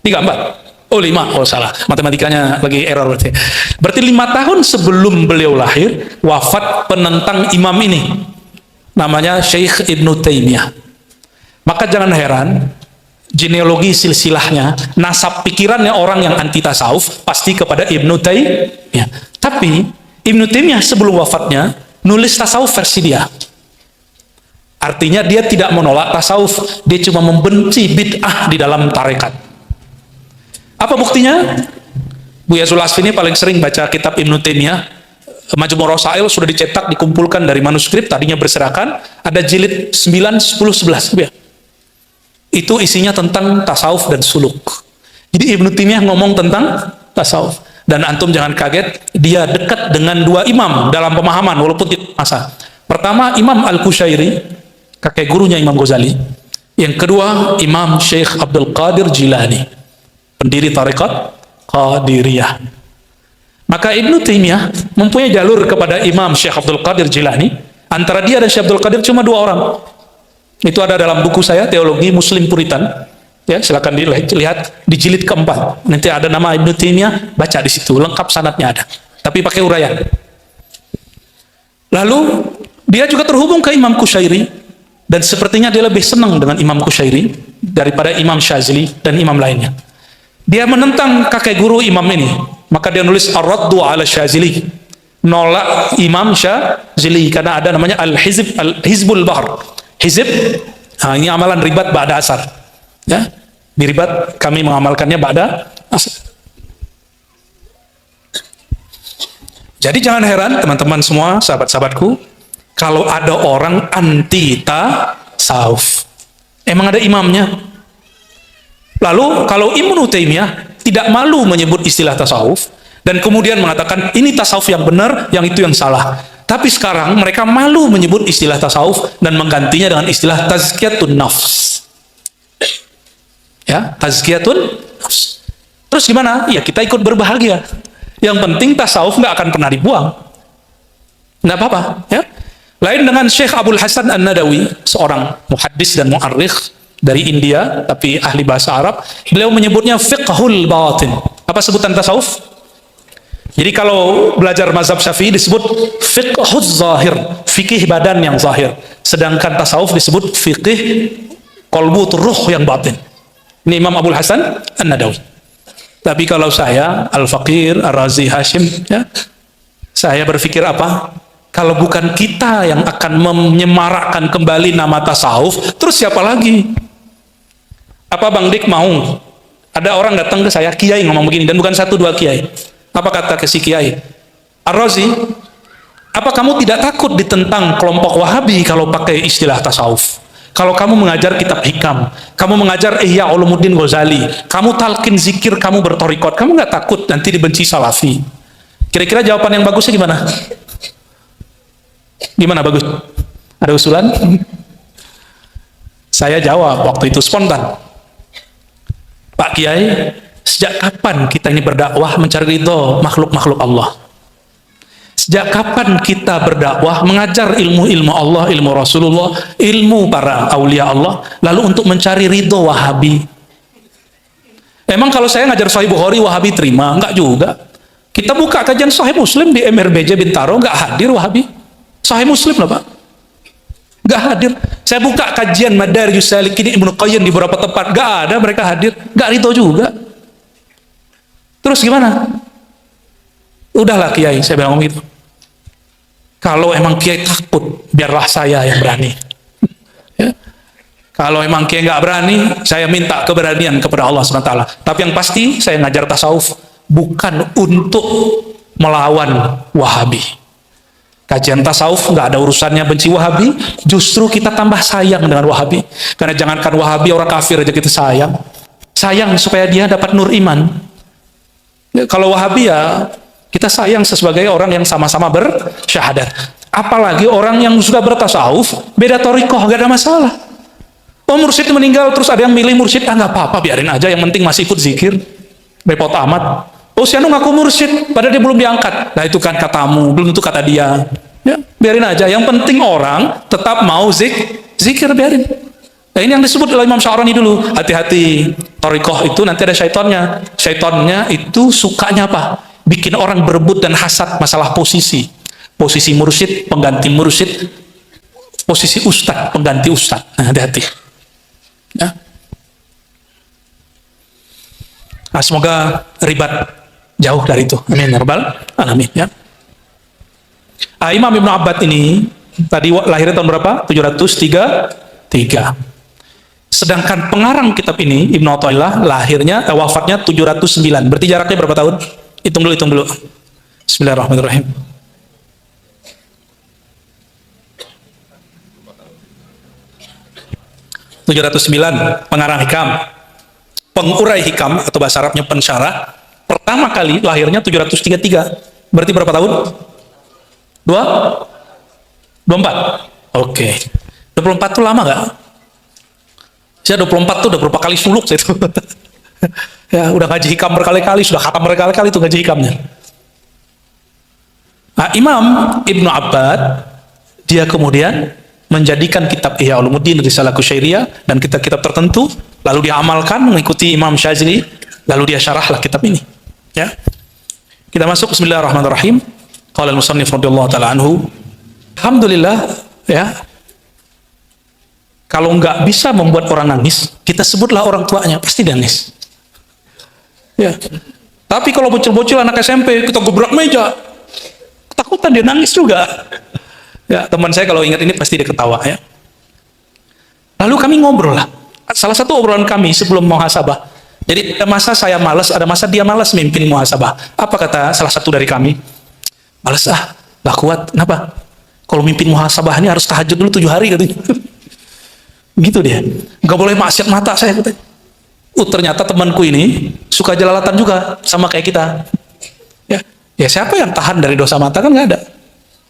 34. Oh 5, oh salah, matematikanya lagi error berarti. Berarti 5 tahun sebelum beliau lahir, wafat penentang imam ini, namanya Syekh Ibnu Taimiyah. Maka jangan heran, genealogi silsilahnya, nasab pikirannya orang yang anti tasawuf, pasti kepada Ibnu Taimiyah. Tapi, Ibnu Taimiyah sebelum wafatnya, nulis tasawuf versi dia. Artinya dia tidak menolak tasawuf, dia cuma membenci bid'ah di dalam tarekat. Apa buktinya? Buya Zulasfi ini paling sering baca kitab Ibnu Taimiyah. Majmu' Rasail sudah dicetak, dikumpulkan dari manuskrip, tadinya berserakan, ada jilid 9, 10, 11. Ya. Itu isinya tentang tasawuf dan suluk. Jadi Ibnu Taimiyah ngomong tentang tasawuf. Dan antum jangan kaget, dia dekat dengan 2 imam dalam pemahaman, walaupun tidak masa. Pertama, Imam Al-Qushairi, kakek gurunya Imam Ghazali. Yang kedua, Imam Syekh Abdul Qadir Jilani, pendiri tarekat Qadiriyah. Maka Ibnu Taimiyah mempunyai jalur kepada Imam Syekh Abdul Qadir Jilani. Antara dia dan Syekh Abdul Qadir cuma 2 orang. Itu ada dalam buku saya, Teologi Muslim Puritan. Ya, silakan dilihat di jilid keempat. Nanti ada nama Ibnu Taimiyah, baca di situ, lengkap sanadnya ada. Tapi pakai uraian. Lalu dia juga terhubung ke Imam Qushairi, dan sepertinya dia lebih senang dengan Imam Qushairi daripada Imam Syazili dan imam lainnya. Dia menentang kakek guru imam ini, maka dia nulis Ar-Raddu ala Syazili, nolak Imam Syazili, karena ada namanya Al-Hizbul Bahr. Hizb, nah ini amalan ribat ba'da asar. Ya, di ribat kami mengamalkannya ba'da asar. Jadi jangan heran teman-teman semua, sahabat-sahabatku, kalau ada orang anti tasawuf. Emang ada imamnya. Lalu kalau Ibnu Taimiyah tidak malu menyebut istilah tasawuf dan kemudian mengatakan ini tasawuf yang benar, yang itu yang salah. Tapi sekarang mereka malu menyebut istilah tasawuf dan menggantinya dengan istilah tazkiyatun nafs. Ya, tazkiyatun nafs. Terus gimana? Ya kita ikut berbahagia. Yang penting tasawuf nggak akan pernah dibuang. Nggak apa-apa. Ya. Lain dengan Syekh Abdul Hasan An-Nadawi, seorang muhaddis dan mu'arrikh dari India, tapi ahli bahasa Arab. Beliau menyebutnya fiqhul batin. Apa sebutan tasawuf? Jadi kalau belajar mazhab Syafi'i disebut fiqhuz zahir, fikih badan yang zahir. Sedangkan tasawuf disebut fikih qalbu ruh yang batin. Ini Imam Abdul Hasan An-Nadawi. Tapi kalau saya, Al-Faqir, Ar-Razi Hashim, ya, saya berpikir apa? Kalau bukan kita yang akan menyemarakkan kembali nama tasawuf, terus siapa lagi? Apa Bang Dik mau? Ada orang datang ke saya, kiai ngomong begini, dan bukan 1-2 kiai. Apa kata ke si kiai? Ar-Razi, apa kamu tidak takut ditentang kelompok Wahabi kalau pakai istilah tasawuf? Kalau kamu mengajar kitab hikam, kamu mengajar Ihya Ulumuddin Ghazali, kamu talqin zikir, kamu bertorikot, kamu nggak takut nanti dibenci Salafi? Kira-kira jawaban yang bagusnya gimana? Gimana bagus? Ada usulan? Saya jawab waktu itu spontan. Pak Kiai, sejak kapan kita ini berdakwah mencari ridho makhluk-makhluk Allah? Sejak kapan kita berdakwah mengajar ilmu-ilmu Allah, ilmu Rasulullah, ilmu para aulia Allah, lalu untuk mencari ridho Wahabi? Emang kalau saya ngajar Sahih Bukhari Wahabi terima? Enggak juga. Kita buka kajian Sahih Muslim di MRBJ Bintaro, enggak hadir Wahabi. Sahih Muslim lah Pak, nggak hadir. Saya buka kajian Madarijus Salikin Ibnu Qayyim di beberapa tempat, nggak ada mereka hadir, nggak ridho juga. Terus gimana? Udahlah Kiai, saya bilang gitu. Kalau emang Kiai takut, biarlah saya yang berani. Ya. Kalau emang Kiai nggak berani, saya minta keberanian kepada Allah SWT. Tapi yang pasti saya ngajar tasawuf bukan untuk melawan Wahabi. Kajian tasawuf nggak ada urusannya benci Wahabi, justru kita tambah sayang dengan Wahabi. Karena jangankan Wahabi, orang kafir aja kita sayang. Sayang supaya dia dapat nur iman. Kalau Wahabi ya kita sayang sebagai orang yang sama-sama bersyahadat. Apalagi orang yang sudah bertasawuf, beda thariqah, nggak ada masalah. Oh mursyid meninggal, terus ada yang milih mursyid, nggak apa-apa, biarin aja, yang penting masih ikut zikir, repot amat. Oh si anu ngaku mursyid, padahal dia belum diangkat. Nah itu kan katamu, belum tentu kata dia. Ya, biarin aja, yang penting orang tetap mau zikir, biarin. Nah ini yang disebut oleh Imam Sya'rani dulu, hati-hati, thariqah itu nanti ada syaitannya. Syaitannya itu sukanya apa? Bikin orang berebut dan hasad masalah posisi. Posisi mursyid, pengganti mursyid, posisi ustad, pengganti ustad. Nah hati-hati. Ya. Nah, semoga ribat jauh dari itu. Amin ya rabbal alamin ya. Imam Ibnu Abbad ini tadi lahirnya tahun berapa? 703. Sedangkan pengarang kitab ini Ibnu Athaillah lahirnya wafatnya 709. Berarti jaraknya berapa tahun? Hitung dulu. Bismillahirrahmanirrahim. Pengarang hikam, pengurai hikam atau bahasa Arabnya pensyarah, pertama kali lahirnya 733. Berarti berapa tahun? 24. Oke. 24 itu lama nggak? Saya 24 tuh udah berapa kali suluk saya itu. Ya, udah ngaji hikam berkali-kali, sudah khatam berkali-kali itu ngaji hikamnya. Nah, Imam Ibnu Abbad dia kemudian menjadikan kitab Ihya Ulumuddin, Risalah Kusyairiyah dan kitab-kitab tertentu, lalu dia amalkan mengikuti Imam Syazili, lalu dia syarahlah kitab ini. Ya. Kita masuk Bismillahirrahmanirrahim. Qala al-musannif radhiyallahu taala anhu, alhamdulillah ya. Kalau nggak bisa membuat orang nangis, kita sebutlah orang tuanya, pasti dia nangis. Ya. Tapi kalau bocil-bocil anak SMP, kita gebrak meja, ketakutan dia nangis juga. Ya, teman saya kalau ingat ini pasti dia ketawa ya. Lalu kami ngobrol lah. Salah satu obrolan kami sebelum muhasabah. Jadi ada masa saya malas, ada masa dia malas mimpin muhasabah. Apa kata salah satu dari kami? Malas gak kuat. Kenapa? Kalau mimpin muhasabah ini harus tahajud dulu 7 hari katanya. Gitu dia. Gak boleh maksiat mata saya katanya. Ternyata temanku ini suka jelalatan juga sama kayak kita. Ya siapa yang tahan dari dosa mata kan nggak ada.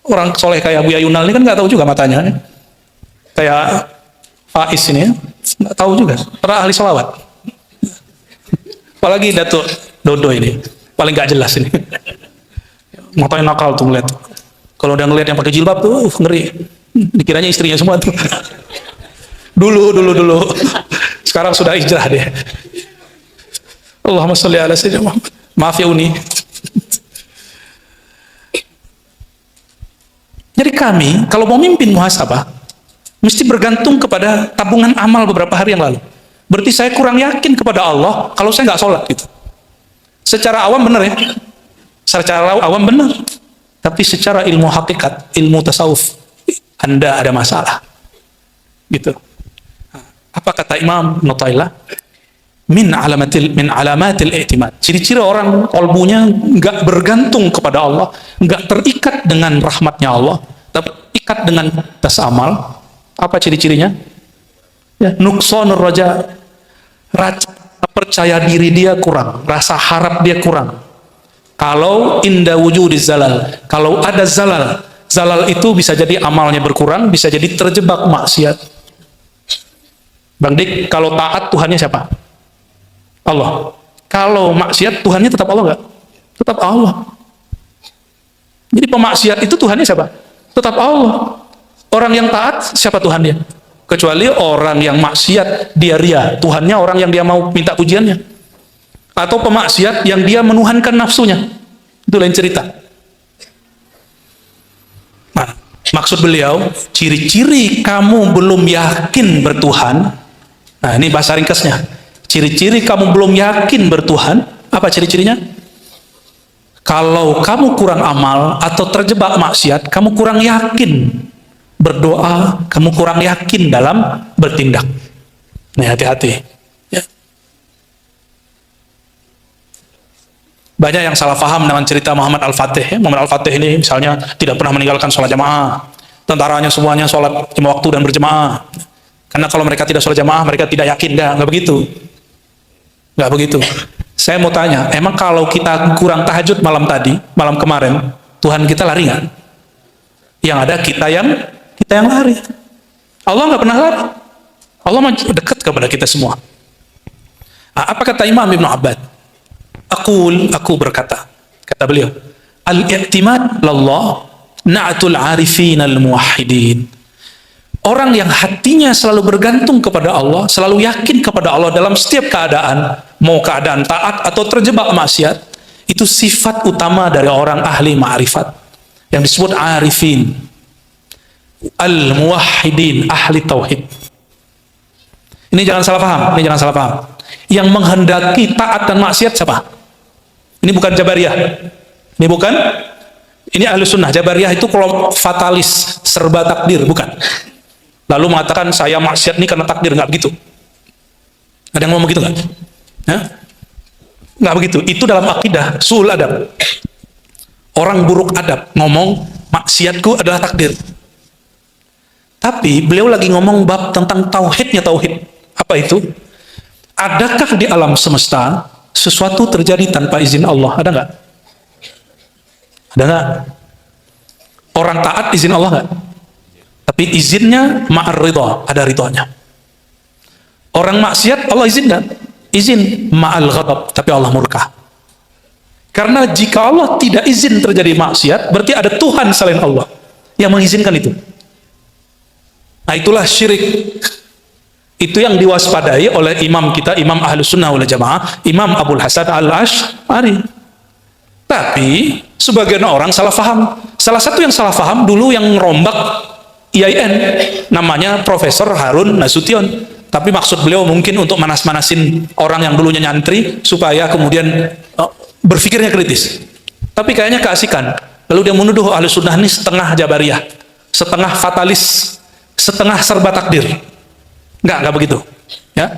Orang soleh kayak Buya Yunal ini kan nggak tahu juga matanya. Kayak Faiz ini ya, nggak tahu juga. Para ahli sholawat. Apalagi Datuk Dodo ini, paling nggak jelas ini. Matanya nakal tuh ngeliat. Kalau udah ngeliat yang pakai jilbab tuh, ngeri. Dikiranya istrinya semua tuh. Dulu. Sekarang sudah hijrah dia. Allahumma sholli ala sayyidina Muhammad. Maaf ya Uni. Jadi kami, kalau mau mimpin muhasabah, mesti bergantung kepada tabungan amal beberapa hari yang lalu. Berarti saya kurang yakin kepada Allah kalau saya nggak sholat gitu. Secara awam benar ya. Secara awam benar. Tapi secara ilmu hakikat, ilmu tasawuf, Anda ada masalah. Gitu. Apa kata Imam Nutailah? Min alamatil i'timad. Ciri-ciri orang kalbunya nggak bergantung kepada Allah, nggak terikat dengan rahmatnya Allah, tapi terikat dengan tas amal. Apa ciri-cirinya? Ya, nuqsanur raja. Rasa percaya diri dia kurang, rasa harap dia kurang. Kalau inda wujudiz zalal, kalau ada zalal itu bisa jadi amalnya berkurang, bisa jadi terjebak maksiat. Bang Dik, kalau taat Tuhannya siapa? Allah. Kalau maksiat Tuhannya tetap Allah nggak? Tetap Allah. Jadi pemaksiat itu Tuhannya siapa? Tetap Allah. Orang yang taat siapa Tuhannya? Kecuali orang yang maksiat dia ria, Tuhannya orang yang dia mau minta pujiannya. Atau pemaksiat yang dia menuhankan nafsunya. Itu lain cerita. Nah, maksud beliau, ciri-ciri kamu belum yakin bertuhan. Nah, ini bahasa ringkasnya. Ciri-ciri kamu belum yakin bertuhan, apa ciri-cirinya? Kalau kamu kurang amal atau terjebak maksiat, kamu kurang yakin berdoa, kamu kurang yakin dalam bertindak. Nah, hati-hati. Ya. Banyak yang salah paham dengan cerita Muhammad Al-Fatih. Muhammad Al-Fatih ini misalnya tidak pernah meninggalkan sholat jamaah. Tentaranya semuanya sholat 5 waktu dan berjamaah. Karena kalau mereka tidak sholat jamaah, mereka tidak yakin. Nggak begitu. Nggak begitu. Saya mau tanya, emang kalau kita kurang tahajud malam kemarin, Tuhan kita lari nggak? Yang ada kita yang lari. Allah nggak pernah lari. Allah dekat kepada kita semua. Apa kata Imam Ibn Abbad? Aku berkata, kata beliau, al-i'timad lallah na'atul arifin al-muwahhidin. Orang yang hatinya selalu bergantung kepada Allah, selalu yakin kepada Allah dalam setiap keadaan, mau keadaan taat atau terjebak maksiat, itu sifat utama dari orang ahli ma'rifat yang disebut arifin al-muwahhidin, ahli tauhid. Ini jangan salah paham, yang menghendaki taat dan maksiat siapa? Ini bukan Jabariyah, ini ahli sunnah. Jabariyah itu kelompok fatalis, serba takdir, bukan. Lalu mengatakan saya maksiat ini karena takdir, nggak begitu. Ada yang ngomong begitu nggak? Nggak begitu. Itu dalam akidah suul adab. Orang buruk adab ngomong maksiatku adalah takdir. Tapi beliau lagi ngomong bab tentang tauhidnya tauhid. Apa itu? Adakah di alam semesta sesuatu terjadi tanpa izin Allah? Ada nggak? Ada nggak? Orang taat izin Allah nggak? Tapi izinnya ma'ar ridha, ada ridhonya. Orang maksiat Allah izin nggak? Izin ma'al ghadab, tapi Allah murka. Karena jika Allah tidak izin terjadi maksiat, berarti ada Tuhan selain Allah yang mengizinkan itu. Nah, itulah syirik. Itu yang diwaspadai oleh imam kita, Imam Ahlus Sunnah wal Jamaah, Imam Abul Hasan Al-Asy'ari. Tapi sebagian orang salah faham. Salah satu yang salah faham dulu yang rombak IAIN, namanya Profesor Harun Nasution. Tapi maksud beliau mungkin untuk manas-manasin orang yang dulunya nyantri supaya kemudian berpikirnya kritis. Tapi kayaknya keasikan. Lalu dia menuduh Ahlus Sunnah ini setengah Jabariyah, setengah fatalis, setengah serba takdir. Enggak begitu. Ya.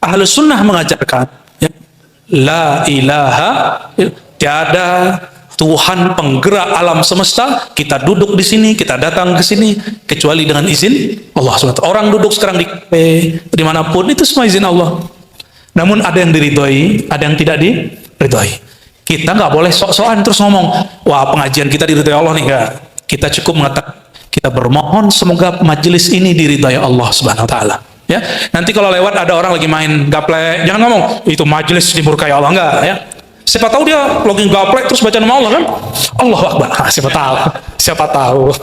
Ahlus Sunnah mengajarkan, ya, la ilaha, tiada Tuhan penggerak alam semesta, kita duduk di sini, kita datang ke sini, kecuali dengan izin Allah SWT. Orang duduk sekarang di kafe, dimanapun, itu semua izin Allah. Namun ada yang diridhoi, ada yang tidak diridhoi. Kita nggak boleh sok-sokan terus ngomong, wah pengajian kita diridhoi Allah nih, enggak. Kita cukup mengatakan, kita bermohon semoga majelis ini diridhai Allah Subhanahu wa taala. Ya. Nanti kalau lewat ada orang lagi main gaplek, jangan ngomong itu majelis dimurkai Allah, enggak ya. Siapa tahu dia lagi gaplek terus baca nama Allah kan? Allahu Akbar. Siapa tahu.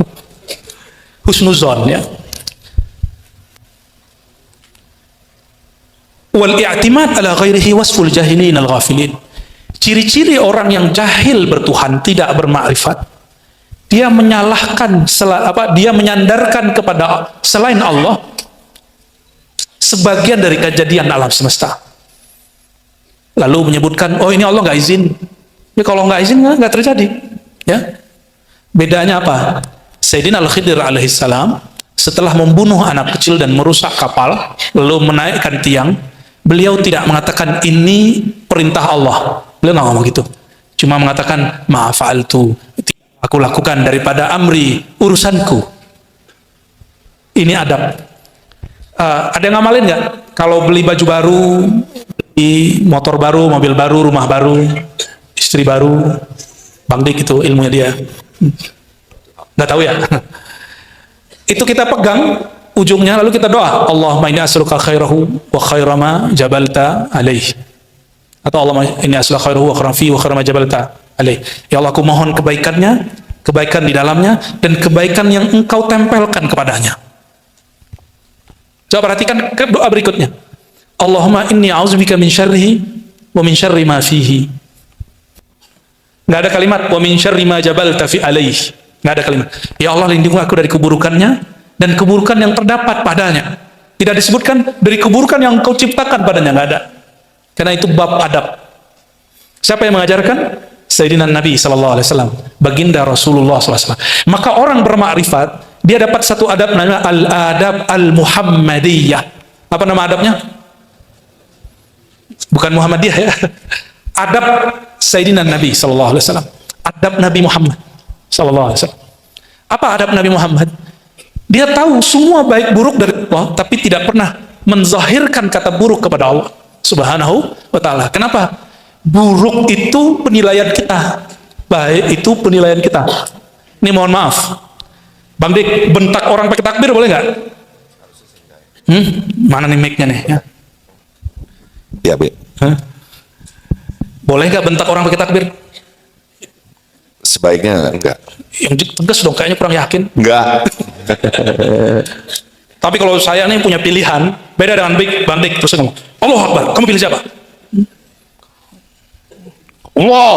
Husnuzon ya. Wal i'timad ala ghairihi wasful jahilin al-ghafilin. Ciri-ciri orang yang jahil bertuhan, tidak bermakrifat. Dia menyalahkan, dia menyandarkan kepada selain Allah sebagian dari kejadian alam semesta. Lalu menyebutkan, oh ini Allah nggak izin. Ya kalau nggak izin nggak terjadi. Ya, bedanya apa? Sayyidina Al-Khidir alaihissalam setelah membunuh anak kecil dan merusak kapal, lalu menaikkan tiang, beliau tidak mengatakan ini perintah Allah. Beliau nggak ngomong gitu. Cuma mengatakan ma'afa'altu, aku lakukan daripada amri, urusanku. Ini adab. Ada yang ngamalin nggak? Kalau beli baju baru, beli motor baru, mobil baru, rumah baru, istri baru, Bang Dik itu ilmunya dia. Nggak tahu ya? Itu kita pegang ujungnya, lalu kita doa, Allahumma inni as'aluka khairahu wa khairama jabalta alaih. Atau Allahumma inni as'aluka khairahu wa khairan wa khairama jabalta alaih. Ya Allah, aku mohon kebaikannya, kebaikan di dalamnya, dan kebaikan yang engkau tempelkan kepadanya. Coba perhatikan doa berikutnya. Allahumma inni a'udzubika min syarrihi wa min syarri ma fihi. Nggak ada kalimat wa min syarri ma jabalta fi alaih. Nggak ada kalimat. Ya Allah, lindungi aku dari keburukannya dan keburukan yang terdapat padanya. Tidak disebutkan dari keburukan yang engkau ciptakan padanya, nggak ada. Karena itu bab adab. Siapa yang mengajarkan? Sayyidina Nabi SAW, baginda Rasulullah SAW. Maka orang bermakrifat, dia dapat satu adab namanya al-adab al-Muhammadiyah. Apa nama adabnya? Bukan Muhammadiyah ya. Adab Sayyidina Nabi SAW. Adab Nabi Muhammad SAW. Apa adab Nabi Muhammad? Dia tahu semua baik buruk dari Allah, tapi tidak pernah menzahirkan kata buruk kepada Allah Subhanahu wa ta'ala. Kenapa? Buruk itu penilaian kita, baik itu penilaian kita. Ini mohon maaf, Bang Dik, bentak orang pakai takbir boleh nggak? Mana nih mic-nya nih? Ya. Ya, Be. Boleh nggak bentak orang pakai takbir? Sebaiknya enggak. Yang tegas dong, kayaknya kurang yakin. Enggak. Tapi kalau saya nih punya pilihan, beda dengan Bang Dik, terus ngomong, Allah Akbar, kamu pilih siapa? Allah.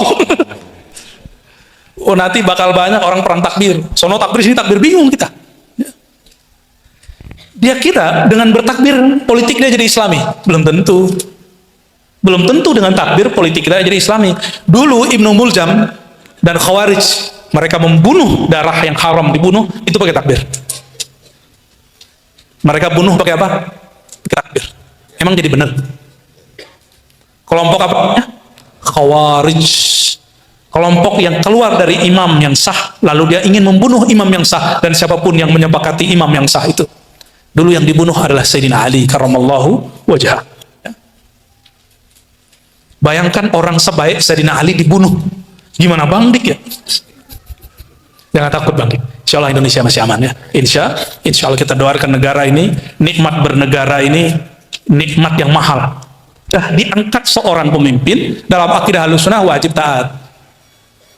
Oh, nanti bakal banyak orang perang takbir. Sono takbir, sini takbir, bingung kita. Dia kira dengan bertakbir politik dia jadi Islami. Belum tentu. Belum tentu dengan takbir politik dia jadi Islami. Dulu Ibnu Muljam dan Khawarij, mereka membunuh darah yang haram dibunuh, itu pakai takbir. Mereka bunuh pakai apa? Pakai takbir. Emang jadi benar? Kelompok apa? Khawarij. Kelompok yang keluar dari imam yang sah, lalu dia ingin membunuh imam yang sah, dan siapapun yang menyepakati imam yang sah itu. Dulu yang dibunuh adalah Sayyidina Ali karramallahu wajhah. Bayangkan orang sebaik Sayyidina Ali dibunuh. Gimana Bang Dik ya? Jangan takut Bang Dik. Insya Allah Indonesia masih aman ya. Insya Allah kita doakan negara ini, nikmat bernegara ini, nikmat yang mahal. Diangkat seorang pemimpin dalam akidah Ahlussunnah wajib taat.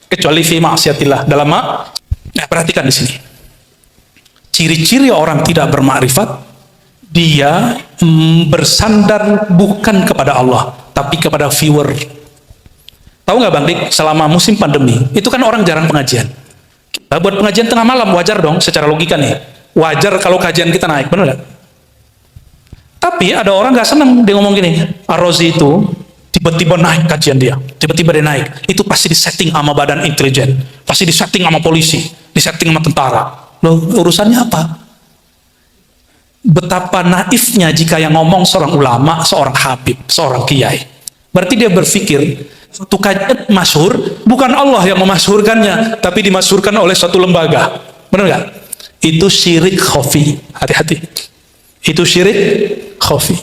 Kecuali fi maksiatillah. Perhatikan di sini. Ciri-ciri orang tidak bermakrifat, dia bersandar bukan kepada Allah, tapi kepada viewer. Tahu nggak Bang Dik, selama musim pandemi, itu kan orang jarang pengajian. Kita buat pengajian tengah malam, wajar dong secara logika nih. Wajar kalau kajian kita naik, benar nggak? Tapi ada orang nggak senang, dia ngomong gini, Ar-Razi itu tiba-tiba naik kajian dia, tiba-tiba dia naik. Itu pasti disetting sama badan intelijen, pasti disetting sama polisi, disetting sama tentara. Loh, urusannya apa? Betapa naifnya jika yang ngomong seorang ulama, seorang habib, seorang kiai. Berarti dia berpikir, suatu kajian masyhur, bukan Allah yang memasyhurkannya, tapi dimasyhurkan oleh suatu lembaga. Benar nggak? Itu syirik khafi. Hati-hati. Itu syirik khafi.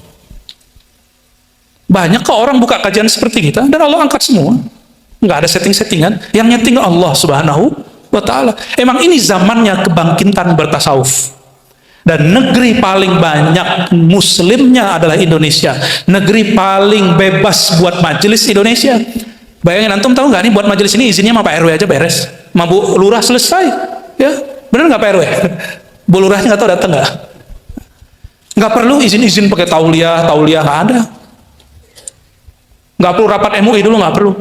Banyak kok orang buka kajian seperti kita, dan Allah angkat semua. Nggak ada setting-settingan. Yang nyeting Allah subhanahu wa ta'ala. Emang ini zamannya kebangkitan bertasawuf. Dan negeri paling banyak muslimnya adalah Indonesia. Negeri paling bebas buat majelis Indonesia. Bayangin, antum tahu nggak nih, buat majelis ini izinnya sama Pak RW aja beres. Sama Bu Lurah selesai. Ya, bener nggak Pak RW? Bu Lurahnya nggak tahu datang nggak? Nggak perlu izin-izin pakai tauliah nggak ada. Nggak perlu rapat MUI dulu, nggak perlu.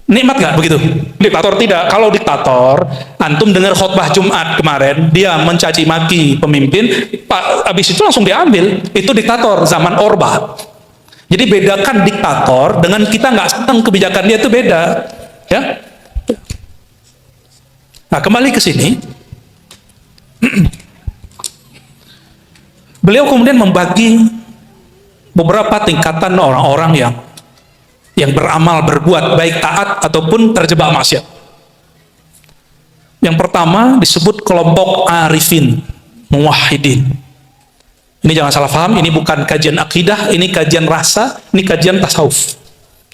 Nikmat nggak begitu? Diktator tidak. Kalau diktator, antum dengar khutbah Jumat kemarin, dia mencaci maki pemimpin, habis itu langsung diambil. Itu diktator zaman Orba. Jadi bedakan diktator dengan kita nggak senang kebijakan dia, itu beda. Ya. Nah, kembali ke sini. Beliau kemudian membagi beberapa tingkatan orang-orang yang beramal, berbuat baik, taat ataupun terjebak maksiat. Yang pertama disebut kelompok arifin, muwahhidin. Ini jangan salah paham, ini bukan kajian akidah, ini kajian rasa, ini kajian tasawuf.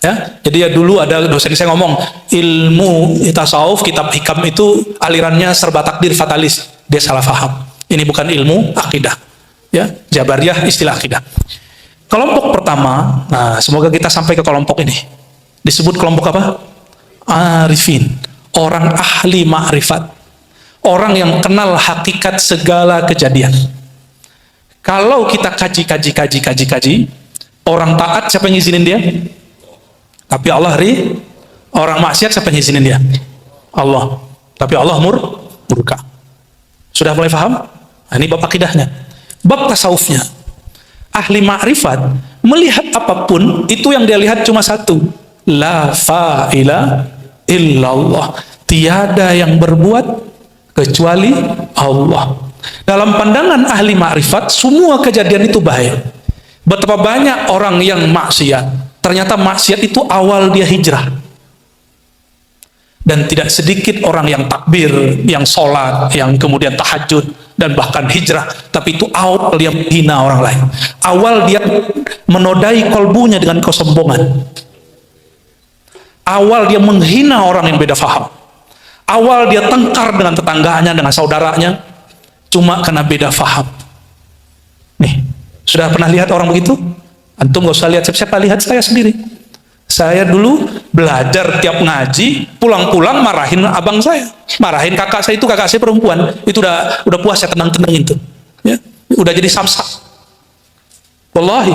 Ya, jadi ya dulu ada dosen saya ngomong, ilmu tasawuf, kitab hikam itu alirannya serba takdir fatalis. Dia salah paham. Ini bukan ilmu akidah. Ya, Jabariyah istilah akidah. Kelompok pertama, nah semoga kita sampai ke kelompok ini. Disebut kelompok apa? Arifin. Orang ahli ma'rifat. Orang yang kenal hakikat segala kejadian. Kalau kita kaji, orang taat siapa yang ngizinin dia? Tapi Allah orang maksiat siapa yang ngizinin dia? Allah. Tapi Allah murka. Sudah mulai paham? Nah, ini bab akidahnya. Bab tasawufnya. Ahli ma'rifat melihat apapun itu yang dia lihat cuma satu, la fa'ila illallah, tiada yang berbuat kecuali Allah. Dalam pandangan ahli ma'rifat semua kejadian itu baik. Betapa banyak orang yang maksiat, ternyata maksiat itu awal dia hijrah. Dan tidak sedikit orang yang takbir, yang sholat, yang kemudian tahajud, dan bahkan hijrah. Tapi itu awal dia menghina orang lain. Awal dia menodai kolbunya dengan kesombongan. Awal dia menghina orang yang beda faham. Awal dia tengkar dengan tetangganya, dengan saudaranya, cuma karena beda faham. Nih, Sudah pernah lihat orang begitu? Antum gak usah lihat siapa-siapa, lihat saya sendiri. Saya dulu belajar tiap ngaji, pulang-pulang marahin abang saya, marahin kakak saya, itu kakak saya perempuan, itu udah puas saya tenang-tenangin tuh, ya, udah jadi samsak, wallahi,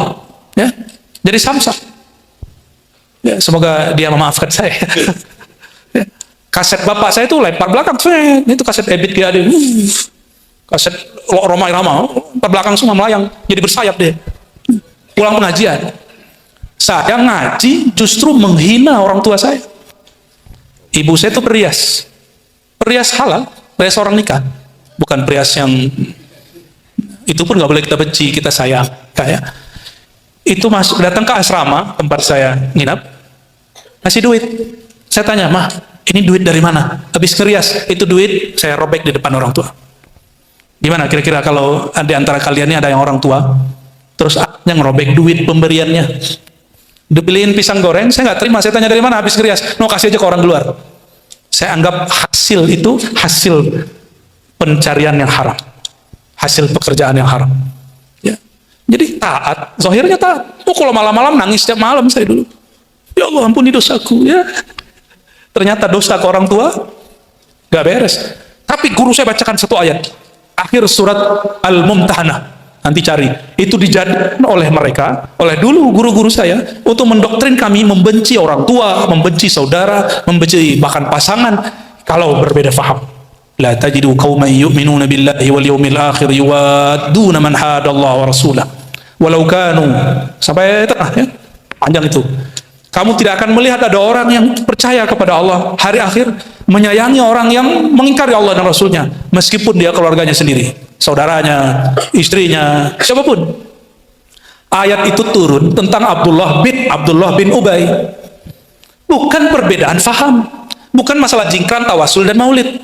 ya, jadi samsak. Ya, semoga dia memaafkan saya. Ya. Kaset bapak saya itu lempar belakang, itu kaset Ebit G.Ade, kaset Roma Irama, lempar belakang semua melayang, jadi bersayap deh. Pulang pengajian. Saya ngaji justru menghina orang tua saya. Ibu saya itu perias halal, perias orang nikah, bukan perias yang itu pun nggak boleh kita benci, kita sayang. Kayak itu masuk datang ke asrama tempat saya nginap, ngasih duit. Saya tanya, "Mah, ini duit dari mana?" Habis ngerias, itu duit saya robek di depan orang tua. Gimana kira-kira kalau di antara kalian ini ada yang orang tua, terus yang ngerobek duit pemberiannya? Dibeliin pisang goreng, saya nggak terima. Saya tanya dari mana, habis ngerias, no kasih aja ke orang di luar. Saya anggap hasil itu hasil pencarian yang haram, hasil pekerjaan yang haram. Ya. Jadi taat, zahirnya taat. Oh, kalau malam-malam nangis setiap malam saya dulu. Ya Allah, ampuni dosaku. Ya. Ternyata dosa ke orang tua nggak beres. Tapi guru saya bacakan satu ayat, akhir surat Al-Mumtahanah. Nanti cari, itu dijadikan oleh mereka, oleh dulu guru-guru saya, untuk mendoktrin kami membenci orang tua, membenci saudara, membenci bahkan pasangan, kalau berbeda faham. La tajidu qauman yu'minuna billahi wal yawmil akhir yuwadduna man hadallaha wa rasulah walau kanu, sampai tengah ya, panjang itu. Kamu tidak akan melihat ada orang yang percaya kepada Allah, hari akhir, menyayangi orang yang mengingkari Allah dan Rasulnya, meskipun dia keluarganya sendiri, saudaranya, istrinya, siapapun. Ayat itu turun tentang Abdullah bin Ubay. Bukan perbedaan faham, bukan masalah jingkran, tawasul, dan maulid.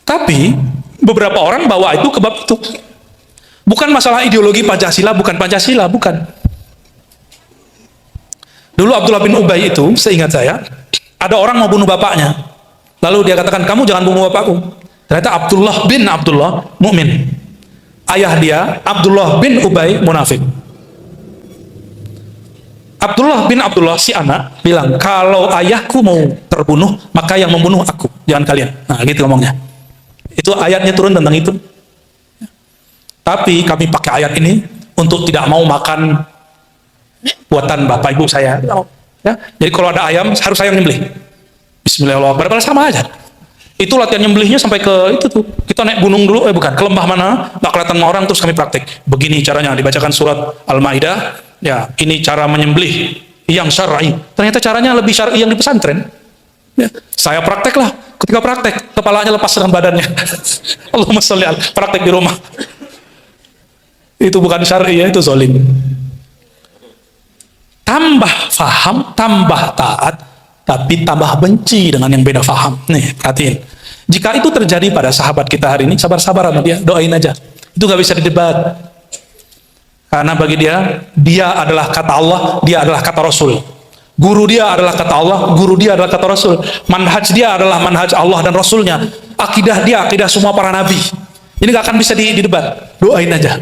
Tapi beberapa orang bawa itu ke bab itu. Bukan masalah ideologi Pancasila, bukan Pancasila, bukan. Dulu Abdullah bin Ubay itu, seingat saya, ada orang mau bunuh bapaknya. Lalu dia katakan, "Kamu jangan bunuh bapakku." Ternyata Abdullah bin Abdullah mukmin. Ayah dia Abdullah bin Ubay munafik. Abdullah bin Abdullah si anak bilang, "Kalau ayahku mau terbunuh, maka yang membunuh aku, jangan kalian." Nah, gitu ngomongnya. Itu ayatnya turun tentang itu. Tapi kami pakai ayat ini untuk tidak mau makan buatan bapak ibu saya. Ya. Jadi kalau ada ayam, harus saya nyembelih. Bismillahirrahmanirrahim. Padahal sama aja. Itu latihan nyembelihnya sampai ke itu tuh. Kita naik gunung dulu, bukan, ke lembah mana, nggak kelihatan sama orang, terus kami praktek. Begini caranya, dibacakan surat Al-Maidah. Ya, ini cara menyembelih yang syar'i. Ternyata caranya lebih syar'i yang di pesantren. Ya, saya praktek lah. Ketika praktek, kepalanya lepas dengan badannya. Allahumma sholli ala, praktek di rumah. Itu bukan syar'i, ya, itu zalim. Tambah faham, tambah taat, tapi tambah benci dengan yang beda faham. Nih, perhatiin. Jika itu terjadi pada sahabat kita hari ini, sabar-sabar sama dia, doain aja. Itu gak bisa didebat. Karena bagi dia adalah kata Allah, dia adalah kata Rasul. Guru dia adalah kata Allah, guru dia adalah kata Rasul. Manhaj dia adalah manhaj Allah dan Rasulnya. Akidah dia, akidah semua para nabi. Ini gak akan bisa didebat. Doain aja.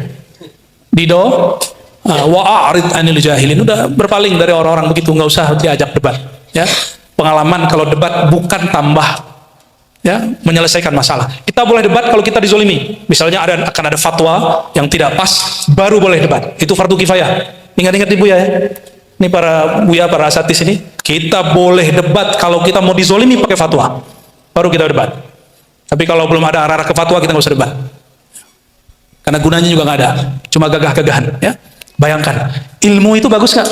Wa'arid anil jahilin, udah berpaling dari orang-orang begitu, nggak usah diajak debat. Ya, pengalaman kalau debat bukan tambah ya menyelesaikan masalah. Kita boleh debat kalau kita dizolimi. Misalnya akan ada fatwa yang tidak pas, baru boleh debat. Itu fardu kifayah. Ingat-ingat ibu ya. Ini para buya, para asatis ini, kita boleh debat kalau kita mau dizolimi pakai fatwa, baru kita debat. Tapi kalau belum ada arah-arah ke fatwa, kita nggak usah debat. Karena gunanya juga nggak ada, cuma gagah-gagahan. Ya. Bayangkan, ilmu itu bagus gak?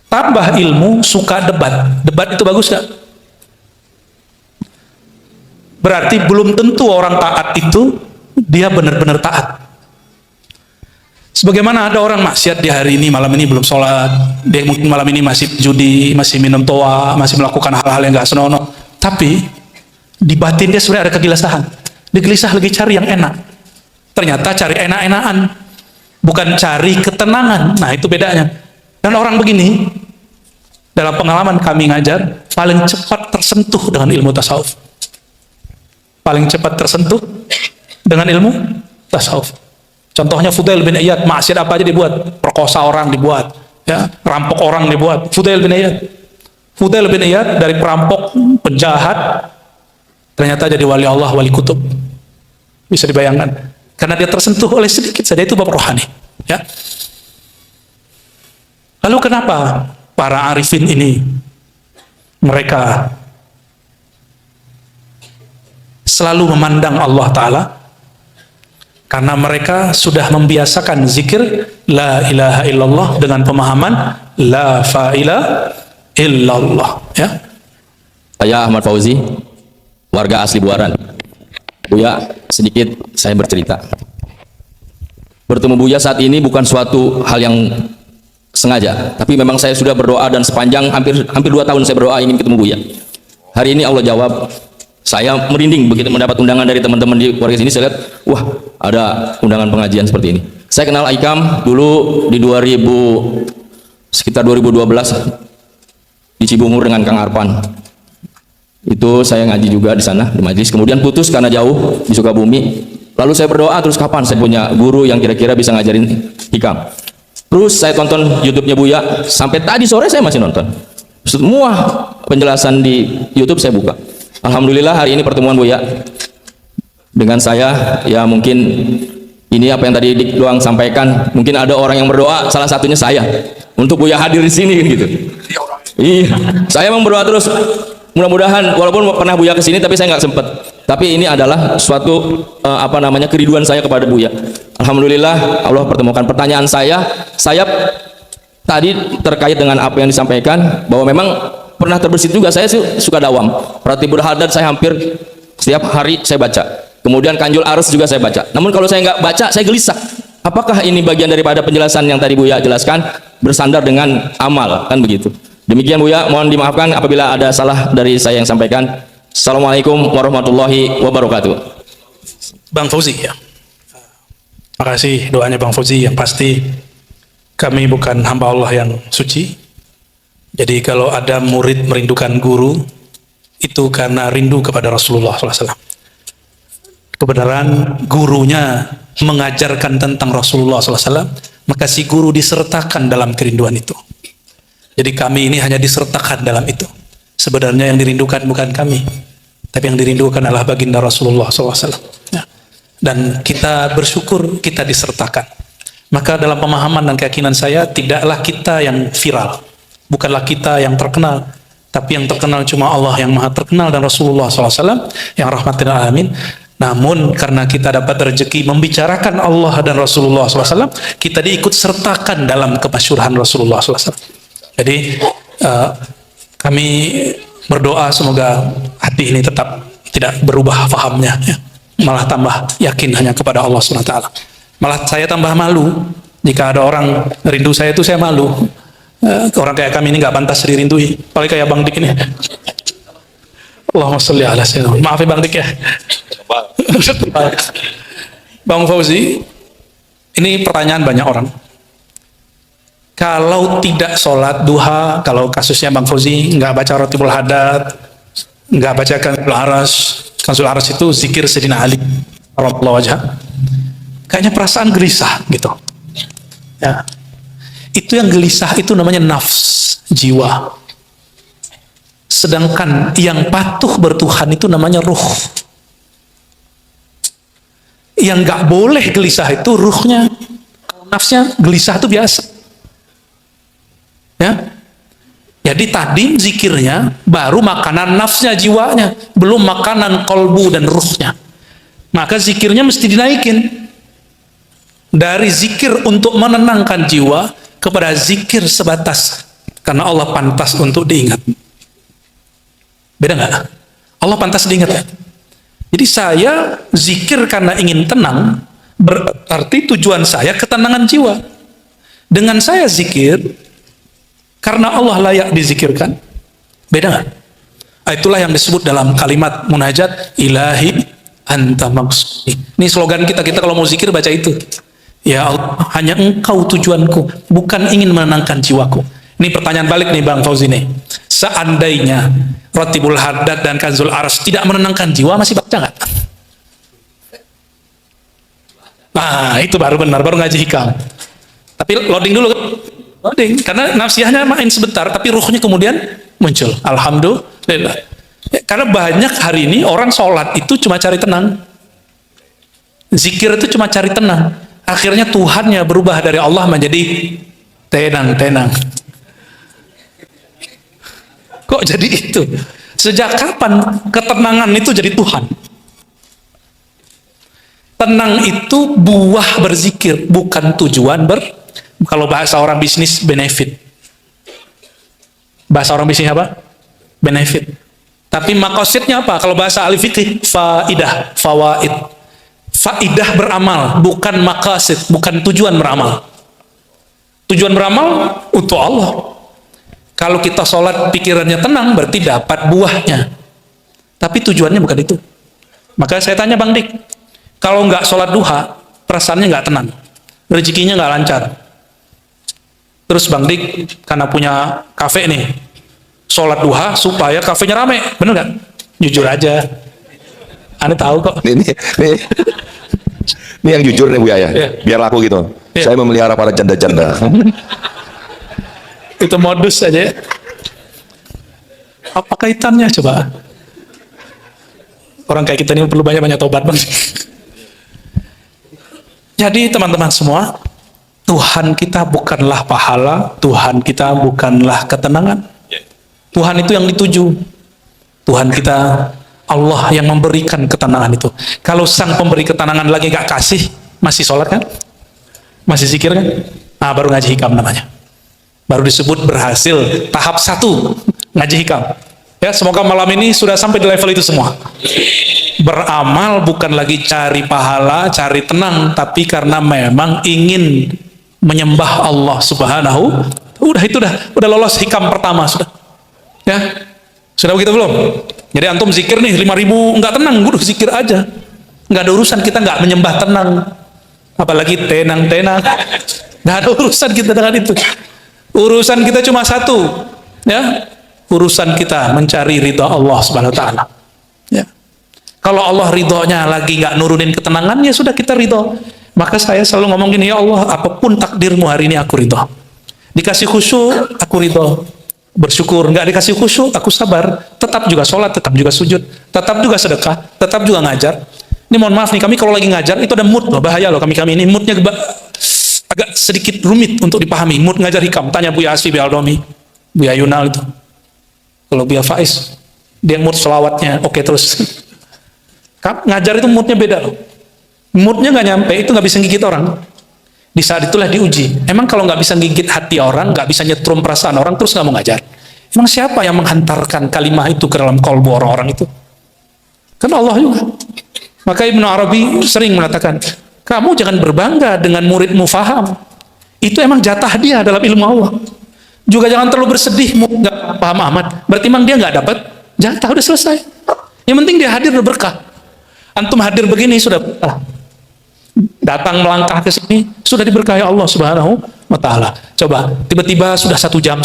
Tambah ilmu, suka debat. Debat itu bagus gak? Berarti belum tentu orang taat itu, dia benar-benar taat. Sebagaimana ada orang maksiat di hari ini, malam ini belum sholat, dia mungkin malam ini masih judi, masih minum toa, masih melakukan hal-hal yang gak senonoh. Tapi, di batin dia sebenarnya ada kegelisahan. Dia gelisah lagi cari yang enak. Ternyata cari enak-enakan. Bukan cari ketenangan. Nah, itu bedanya. Dan orang begini, dalam pengalaman kami ngajar, paling cepat tersentuh dengan ilmu tasawuf. Paling cepat tersentuh dengan ilmu tasawuf. Contohnya Fudail bin Iyad, maksiat apa aja dibuat, perkosa orang dibuat, ya, rampok orang dibuat. Fudail bin Iyad dari perampok, penjahat, ternyata jadi wali Allah, wali kutub. Bisa dibayangkan, karena dia tersentuh oleh sedikit saja, itu bab rohani, ya. Lalu kenapa para arifin ini mereka selalu memandang Allah Ta'ala? Karena mereka sudah membiasakan zikir la ilaha illallah dengan pemahaman la fa'ila illallah, ya. Saya Ahmad Fauzi, warga asli Buaran. Buya, sedikit saya bercerita. Bertemu Buya saat ini bukan suatu hal yang sengaja, tapi memang saya sudah berdoa, dan sepanjang hampir 2 tahun saya berdoa ingin ketemu Buya. Hari ini Allah jawab. Saya merinding begitu mendapat undangan dari teman-teman di warga sini. Saya lihat, wah, ada undangan pengajian seperti ini. Saya kenal Aikam dulu di sekitar 2012 di Cibungur dengan Kang Arpan. Itu saya ngaji juga di sana di majelis. Kemudian putus karena jauh di Sukabumi. Lalu saya berdoa terus, kapan saya punya guru yang kira-kira bisa ngajarin hikam. Terus saya tonton YouTube-nya Buya sampai tadi sore saya masih nonton. Semua penjelasan di YouTube saya buka. Alhamdulillah hari ini pertemuan Buya dengan saya, ya mungkin ini apa yang tadi Dik doang sampaikan, mungkin ada orang yang berdoa, salah satunya saya, untuk Buya hadir di sini gitu. Iya, saya memang berdoa terus. Mudah-mudahan walaupun pernah Buya ke sini tapi saya nggak sempet. Tapi ini adalah suatu kerinduan saya kepada Buya. Alhamdulillah Allah pertemukan. Pertanyaan saya tadi terkait dengan apa yang disampaikan, bahwa memang pernah terbersit juga. Saya suka dawam. Ratibul Haddad saya hampir setiap hari saya baca. Kemudian Kanjul Arsy juga saya baca. Namun kalau saya nggak baca, saya gelisah. Apakah ini bagian daripada penjelasan yang tadi Buya jelaskan, bersandar dengan amal, kan begitu. Demikian Buya, mohon dimaafkan apabila ada salah dari saya yang sampaikan. Assalamualaikum warahmatullahi wabarakatuh. Bang Fauzi, ya. Makasih doanya Bang Fauzi. Yang pasti kami bukan hamba Allah yang suci. Jadi kalau ada murid merindukan guru, itu karena rindu kepada Rasulullah SAW. Kebenaran gurunya mengajarkan tentang Rasulullah SAW, maka si guru disertakan dalam kerinduan itu. Jadi kami ini hanya disertakan dalam itu. Sebenarnya yang dirindukan bukan kami, tapi yang dirindukan adalah baginda Rasulullah SAW. Ya. Dan kita bersyukur kita disertakan. Maka dalam pemahaman dan keyakinan saya, tidaklah kita yang viral, bukanlah kita yang terkenal, tapi yang terkenal cuma Allah yang maha terkenal dan Rasulullah SAW yang rahmatil alamin. Namun karena kita dapat rezeki membicarakan Allah dan Rasulullah SAW, kita diikut sertakan dalam kemasyhuran Rasulullah SAW. Jadi kami berdoa semoga hati ini tetap tidak berubah fahamnya, ya. Malah tambah yakin hanya kepada Allah SWT. Malah saya tambah malu jika ada orang rindu saya, itu saya malu. Orang kayak kami ini nggak pantas dirindui, apalagi kayak Bang Dik ini. Allahumma sholli ala sayyidina. Maaf ya Bang Dik ya. Bang Fauzi, ini pertanyaan banyak orang. Kalau tidak sholat duha, kalau kasusnya Bang Fauzi nggak baca Ratibul Haddad, nggak baca Kanzul Arsy itu zikir Sayyidina Ali radhiyallahu anhu, kayaknya perasaan gelisah gitu. Ya. Itu yang gelisah itu namanya nafs, jiwa. Sedangkan yang patuh bertuhan itu namanya ruh. Yang nggak boleh gelisah itu ruhnya. Nafsnya gelisah itu biasa. Ya. Jadi tadi zikirnya baru makanan nafsnya, jiwanya, belum makanan kolbu dan ruhnya. Maka zikirnya mesti dinaikin dari zikir untuk menenangkan jiwa kepada zikir sebatas karena Allah pantas untuk diingat. Beda nggak? Allah pantas diingat ya? Jadi saya zikir karena ingin tenang, berarti tujuan saya ketenangan jiwa. Dengan saya zikir karena Allah layak dizikirkan, beda nggak? Itulah yang disebut dalam kalimat munajat, ilahi anta maksudi. Ini slogan kita kalau mau zikir baca itu. Ya Allah, hanya engkau tujuanku, bukan ingin menenangkan jiwaku. Ini pertanyaan balik nih Bang Fauzi nih. Seandainya Ratibul Haddad dan Kanzul Arsy tidak menenangkan jiwa, masih baca nggak? Nah, itu baru benar, baru ngaji hikam. Tapi loading dulu, loading. Karena nafsiyahnya main sebentar, tapi ruhnya kemudian muncul. Alhamdulillah. Ya, karena banyak hari ini orang sholat itu cuma cari tenang. Zikir itu cuma cari tenang. Akhirnya Tuhannya berubah dari Allah menjadi tenang. Kok jadi itu? Sejak kapan ketenangan itu jadi Tuhan? Tenang itu buah berzikir, bukan tujuan kalau bahasa orang bisnis, benefit. Bahasa orang bisnis apa? Benefit. Tapi makosidnya apa? Kalau bahasa ahli fikih, faidah, fawaid. Faidah beramal, bukan maqasid, bukan tujuan beramal. Tujuan beramal untuk Allah. Kalau kita sholat pikirannya tenang, berarti dapat buahnya. Tapi tujuannya bukan itu. Maka saya tanya Bang Dik, kalau nggak sholat duha, perasaannya nggak tenang, rezekinya nggak lancar. Terus Bang Dik, karena punya kafe nih, sholat duha supaya kafenya rame, bener nggak? Jujur aja. Aneh tahu kok. Ini yang jujur nih Buya ya. Iya. Biar laku gitu. Iya. Saya memelihara para janda-janda. Itu modus aja. Apa kaitannya coba? Orang kayak kita ini perlu banyak-banyak tobat Bang. Jadi teman-teman semua, Tuhan kita bukanlah pahala, Tuhan kita bukanlah ketenangan. Tuhan itu yang dituju. Tuhan kita Allah yang memberikan ketenangan itu. Kalau sang pemberi ketenangan lagi gak kasih, masih sholat kan? Masih zikir kan? Nah, baru ngaji hikam namanya. Baru disebut berhasil tahap 1 ngaji hikam. Ya, semoga malam ini sudah sampai di level itu semua. Beramal bukan lagi cari pahala, cari tenang, tapi karena memang ingin menyembah Allah Subhanahu. Itu udah lolos hikam pertama sudah. Ya. Sudah begitu belum? Jadi antum zikir nih 5.000 enggak tenang, udah zikir aja. Enggak ada urusan kita enggak menyembah tenang. Apalagi tenang. Enggak ada urusan kita dengan itu. Urusan kita cuma satu, ya. Urusan kita mencari ridha Allah Subhanahu wa taala. Ya. Kalau Allah ridhonya lagi enggak nurunin ketenangan, ya sudah kita ridho. Maka saya selalu ngomong gini, ya Allah, apapun takdirmu hari ini aku ridho. Dikasih khusyuk, aku ridho. Bersyukur, nggak dikasih khusyuk, aku sabar. Tetap juga sholat, tetap juga sujud, tetap juga sedekah, tetap juga ngajar. Ini mohon maaf nih, kami kalau lagi ngajar itu ada mood loh, bahaya loh kami ini moodnya agak sedikit rumit untuk dipahami. Mood ngajar hikam, tanya Buya Asfi, Buya Aldomi, Buya Yunal itu. Kalau Buya Faiz, dia mood selawatnya oke terus. Ngajar itu moodnya beda loh. Moodnya nggak nyampe, itu nggak bisa gigit orang. Di saat itulah diuji. Emang kalau nggak bisa gigit hati orang, nggak bisa nyetrum perasaan orang, terus nggak mau ngajar. Emang siapa yang menghantarkan kalimah itu ke dalam kolbu orang-orang itu? Kan Allah juga. Maka Ibnu Arabi sering mengatakan, kamu jangan berbangga dengan muridmu faham. Itu emang jatah dia dalam ilmu Allah. Juga jangan terlalu bersedih, nggak paham amat. Berarti emang dia nggak dapat jatah, udah selesai. Yang penting dia hadir udah berkah. Antum hadir begini sudah berkah. Datang melangkah ke sini sudah diberkahi Allah Subhanahu wa taala. Coba tiba-tiba sudah 1,5 jam,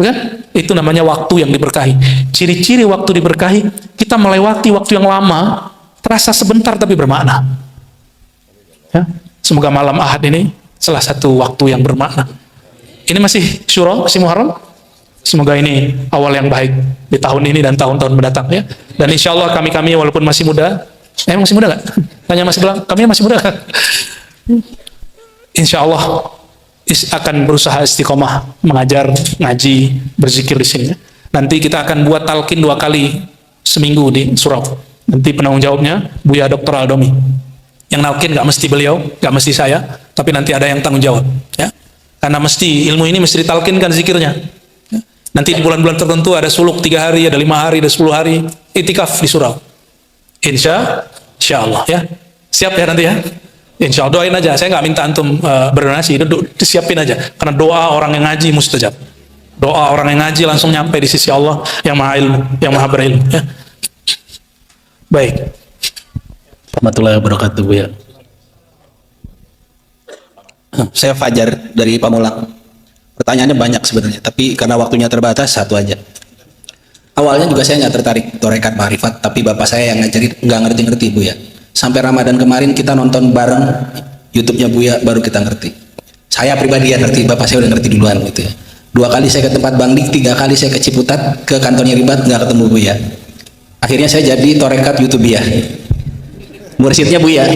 kan? Itu namanya waktu yang diberkahi. Ciri-ciri waktu diberkahi, kita melewati waktu yang lama terasa sebentar tapi bermakna. Ya, semoga malam Ahad ini salah satu waktu yang bermakna. Ini masih Syura, masih Muharram. Semoga ini awal yang baik di tahun ini dan tahun-tahun mendatang ya. Dan insya Allah kami walaupun masih muda, masih muda nggak? Tanya masih bilang, kami masih muda nggak? Insya Allah akan berusaha istiqomah mengajar, ngaji, berzikir di sini. Nanti kita akan buat talqin 2 kali seminggu di surau. Nanti penanggung jawabnya Buya Dr. Aldomi. Yang nalkin nggak mesti beliau, nggak mesti saya, tapi nanti ada yang tanggung jawab. Ya, karena mesti ilmu ini mesti ditalkinkan zikirnya. Ya. Nanti di bulan-bulan tertentu ada suluk 3 hari, ada 5 hari, ada 10 hari, itikaf di surau. Insya Allah ya. Siap ya nanti ya. Insya Allah doain aja. Saya nggak minta antum berdonasi, disiapin aja. Karena doa orang yang ngaji mustajab. Doa orang yang ngaji langsung nyampe di sisi Allah yang maha ilmu, yang maha berilmu. Ya. Baik. Warahmatullahi wabarakatuh, Bu ya. Saya Fajar dari Pamulang. Pertanyaannya banyak sebenarnya, tapi karena waktunya terbatas, satu aja. Awalnya juga saya nggak tertarik torekat ma'rifat, tapi bapak saya yang ngajarin nggak ngerti-ngerti, Bu ya. Sampai Ramadan kemarin kita nonton bareng YouTube-nya Buya, baru kita ngerti. Saya pribadi ya ngerti, bapak saya udah ngerti duluan gitu ya. 2 kali saya ke tempat Bang Dik, 3 kali saya ke Ciputat, ke kantornya Ribat, nggak ketemu Buya. Akhirnya saya jadi torekat YouTube Buya, mursyidnya Buya.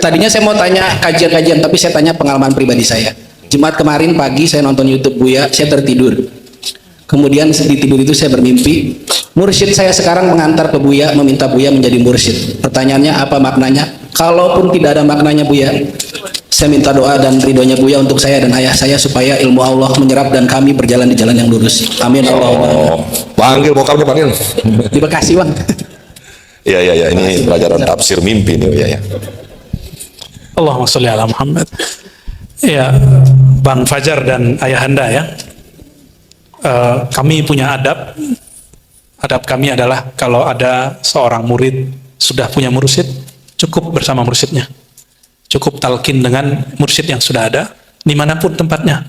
Tadinya saya mau tanya kajian-kajian, tapi saya tanya pengalaman pribadi saya. Jumat kemarin pagi saya nonton YouTube Buya, saya tertidur. Kemudian di tidur itu saya bermimpi, mursyid saya sekarang mengantar ke Buya, meminta Buya menjadi mursyid. Pertanyaannya apa maknanya? Kalaupun tidak ada maknanya Buya, saya minta doa dan ridhonya Buya untuk saya dan ayah saya supaya ilmu Allah menyerap dan kami berjalan di jalan yang lurus. Amin Allah. Panggil bokapnya, panggil. Di Bekasi, Bang. Iya, ini pelajaran tafsir mimpi nih, ya. Allahumma sholli ala Muhammad. Ya, Bang Fajar dan Ayahanda ya. Kami punya adab. Adab kami adalah kalau ada seorang murid sudah punya mursyid, cukup bersama mursyidnya. Cukup talqin dengan mursyid yang sudah ada dimanapun tempatnya.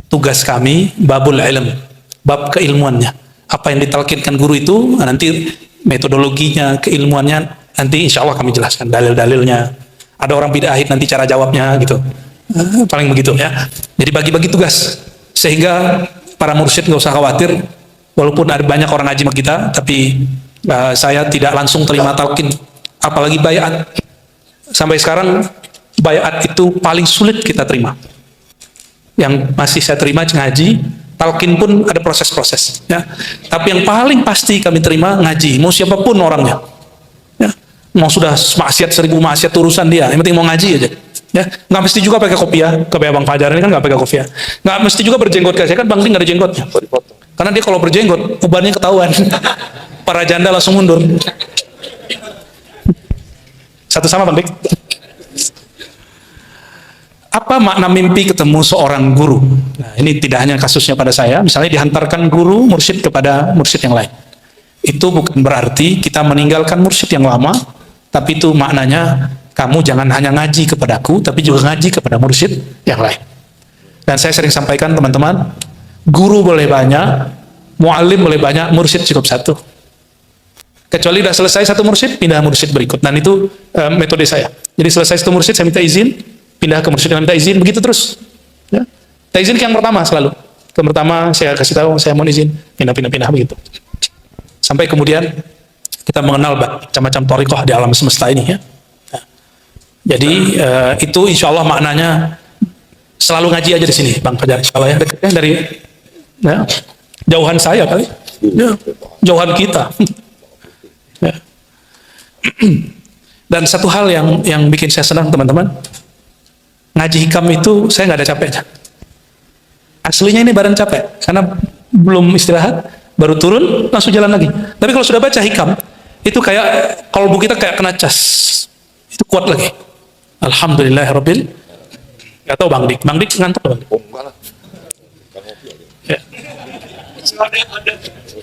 Tugas kami babul ilm, bab keilmuannya. Apa yang ditalkinkan guru itu nanti metodologinya, keilmuannya nanti insya Allah kami jelaskan dalil-dalilnya. Ada orang bid'ahid nanti cara jawabnya gitu. Paling begitu ya. Jadi bagi-bagi tugas sehingga para mursyid nggak usah khawatir. Walaupun ada banyak orang ngaji sama kita, tapi saya tidak langsung terima talqin, apalagi bayat. Sampai sekarang bayat itu paling sulit kita terima. Yang masih saya terima ngaji, talqin pun ada proses-proses. Ya. Tapi yang paling pasti kami terima ngaji, mau siapapun orangnya. Ya. Mau sudah maksiat 1000 maksiat urusan dia, yang penting mau ngaji aja. Ya, nggak mesti juga pakai kopiah, kayak Bang Fajar ini kan nggak pakai kopiah. Nggak mesti juga berjenggot kayak saya kan Bang Dik nggak ada jenggotnya. Karena dia kalau berjenggot, ubannya ketahuan. Para janda langsung mundur. Satu sama Bang Dik. Apa makna mimpi ketemu seorang guru? Nah, ini tidak hanya kasusnya pada saya, misalnya dihantarkan guru mursyid kepada mursyid yang lain. Itu bukan berarti kita meninggalkan mursyid yang lama, tapi itu maknanya kamu jangan hanya ngaji kepadaku, tapi juga ngaji kepada mursyid yang lain. Dan saya sering sampaikan teman-teman, guru boleh banyak, muallim boleh banyak, mursyid cukup satu. Kecuali sudah selesai satu mursyid, pindah mursyid berikut. Dan itu metode saya. Jadi selesai satu mursyid, saya minta izin, pindah ke mursyid yang minta izin, begitu terus. Ya. Minta izin ke yang pertama selalu. Ke yang pertama saya kasih tahu, saya mau izin, pindah begitu. Sampai kemudian kita mengenal macam-macam thariqah di alam semesta ini ya. Jadi itu insya Allah maknanya selalu ngaji aja di sini, Bang Fajar. Insya Allah ya, dekatnya dari ya, jauhan saya kali, ya, jauhan kita. Ya. Dan satu hal yang bikin saya senang teman-teman, ngaji hikam itu saya nggak ada capeknya. Aslinya ini badan capek, karena belum istirahat, baru turun langsung jalan lagi. Tapi kalau sudah baca hikam, itu kayak kalbu kita kayak kena cas, itu kuat lagi. Alhamdulillahirabbil. Gak tahu Bang Dik ngantuk Bang Dik? Ya.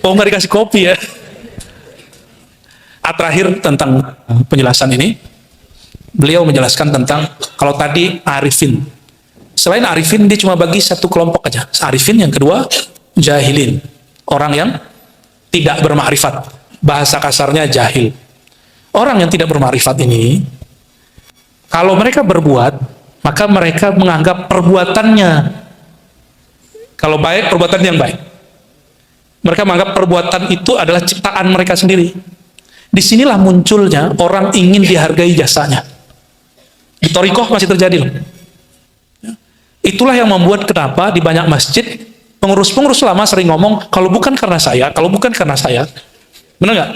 Oh nggak dikasih kopi ya. Terakhir tentang penjelasan ini, beliau menjelaskan tentang kalau tadi arifin. Selain arifin dia cuma bagi satu kelompok aja. Arifin, yang kedua jahilin, orang yang tidak bermakrifat. Bahasa kasarnya jahil. Orang yang tidak bermakrifat ini, kalau mereka berbuat, maka mereka menganggap perbuatannya, kalau baik, perbuatan yang baik. Mereka menganggap perbuatan itu adalah ciptaan mereka sendiri. Disinilah munculnya orang ingin dihargai jasanya. Di thariqah masih terjadi loh. Itulah yang membuat kenapa di banyak masjid, pengurus-pengurus lama sering ngomong, kalau bukan karena saya, benar nggak?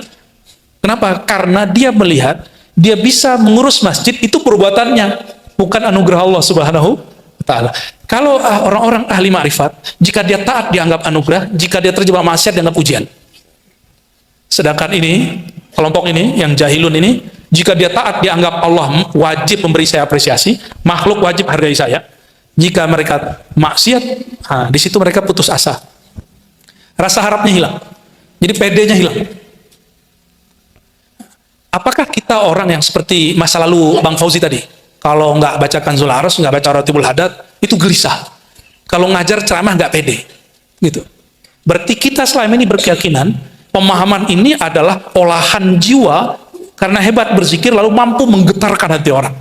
Kenapa? Karena dia melihat, dia bisa mengurus masjid itu perbuatannya, bukan anugerah Allah Subhanahu wa Ta'ala. Kalau orang-orang ahli ma'rifat, jika dia taat dianggap anugerah, jika dia terjebak maksiat dianggap ujian. Sedangkan ini, kelompok ini, yang jahilun ini, jika dia taat dianggap Allah wajib memberi saya apresiasi, makhluk wajib hargai saya. Jika mereka maksiat, di situ mereka putus asa. Rasa harapnya hilang. Jadi PD-nya hilang. Apakah kita orang yang seperti masa lalu Bang Fauzi tadi? Kalau nggak baca Kanzul Aras, nggak baca Ratibul Hadad, itu gelisah. Kalau ngajar ceramah nggak pede. Gitu. Berarti kita selama ini berkeyakinan, pemahaman ini adalah olahan jiwa karena hebat berzikir lalu mampu menggetarkan hati orang.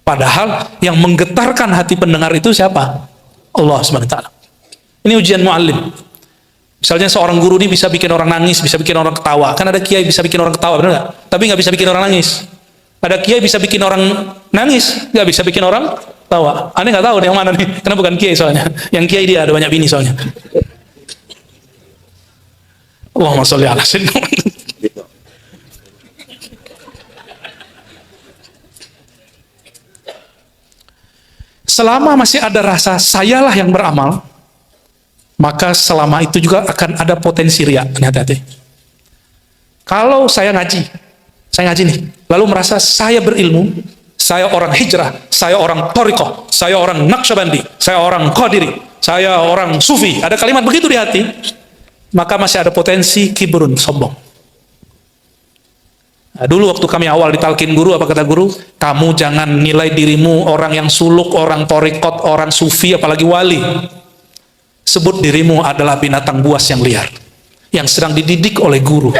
Padahal yang menggetarkan hati pendengar itu siapa? Allah Subhanahu wa taala. Ini ujian muallim. Misalnya seorang guru ini bisa bikin orang nangis, bisa bikin orang ketawa. Kan ada kiai bisa bikin orang ketawa, benar nggak? Tapi nggak bisa bikin orang nangis. Ada kiai bisa bikin orang nangis, nggak bisa bikin orang ketawa. Aneh nggak tahu yang mana nih, karena bukan kiai soalnya. Yang kiai dia ada banyak bini soalnya. Allahumma sholli ala sayyidina. Selama masih ada rasa sayalah yang beramal, maka selama itu juga akan ada potensi riya. Hati-hati. Kalau saya ngaji nih, lalu merasa saya berilmu, saya orang hijrah, saya orang thariqah, saya orang naqsyabandi, saya orang qadiri, saya orang sufi, ada kalimat begitu di hati, maka masih ada potensi kibrun, sombong. Nah, dulu waktu kami awal ditalkin guru, apa kata guru? Kamu jangan nilai dirimu orang yang suluk, orang thariqat, orang sufi, apalagi wali. Sebut dirimu adalah binatang buas yang liar, yang sedang dididik oleh guru.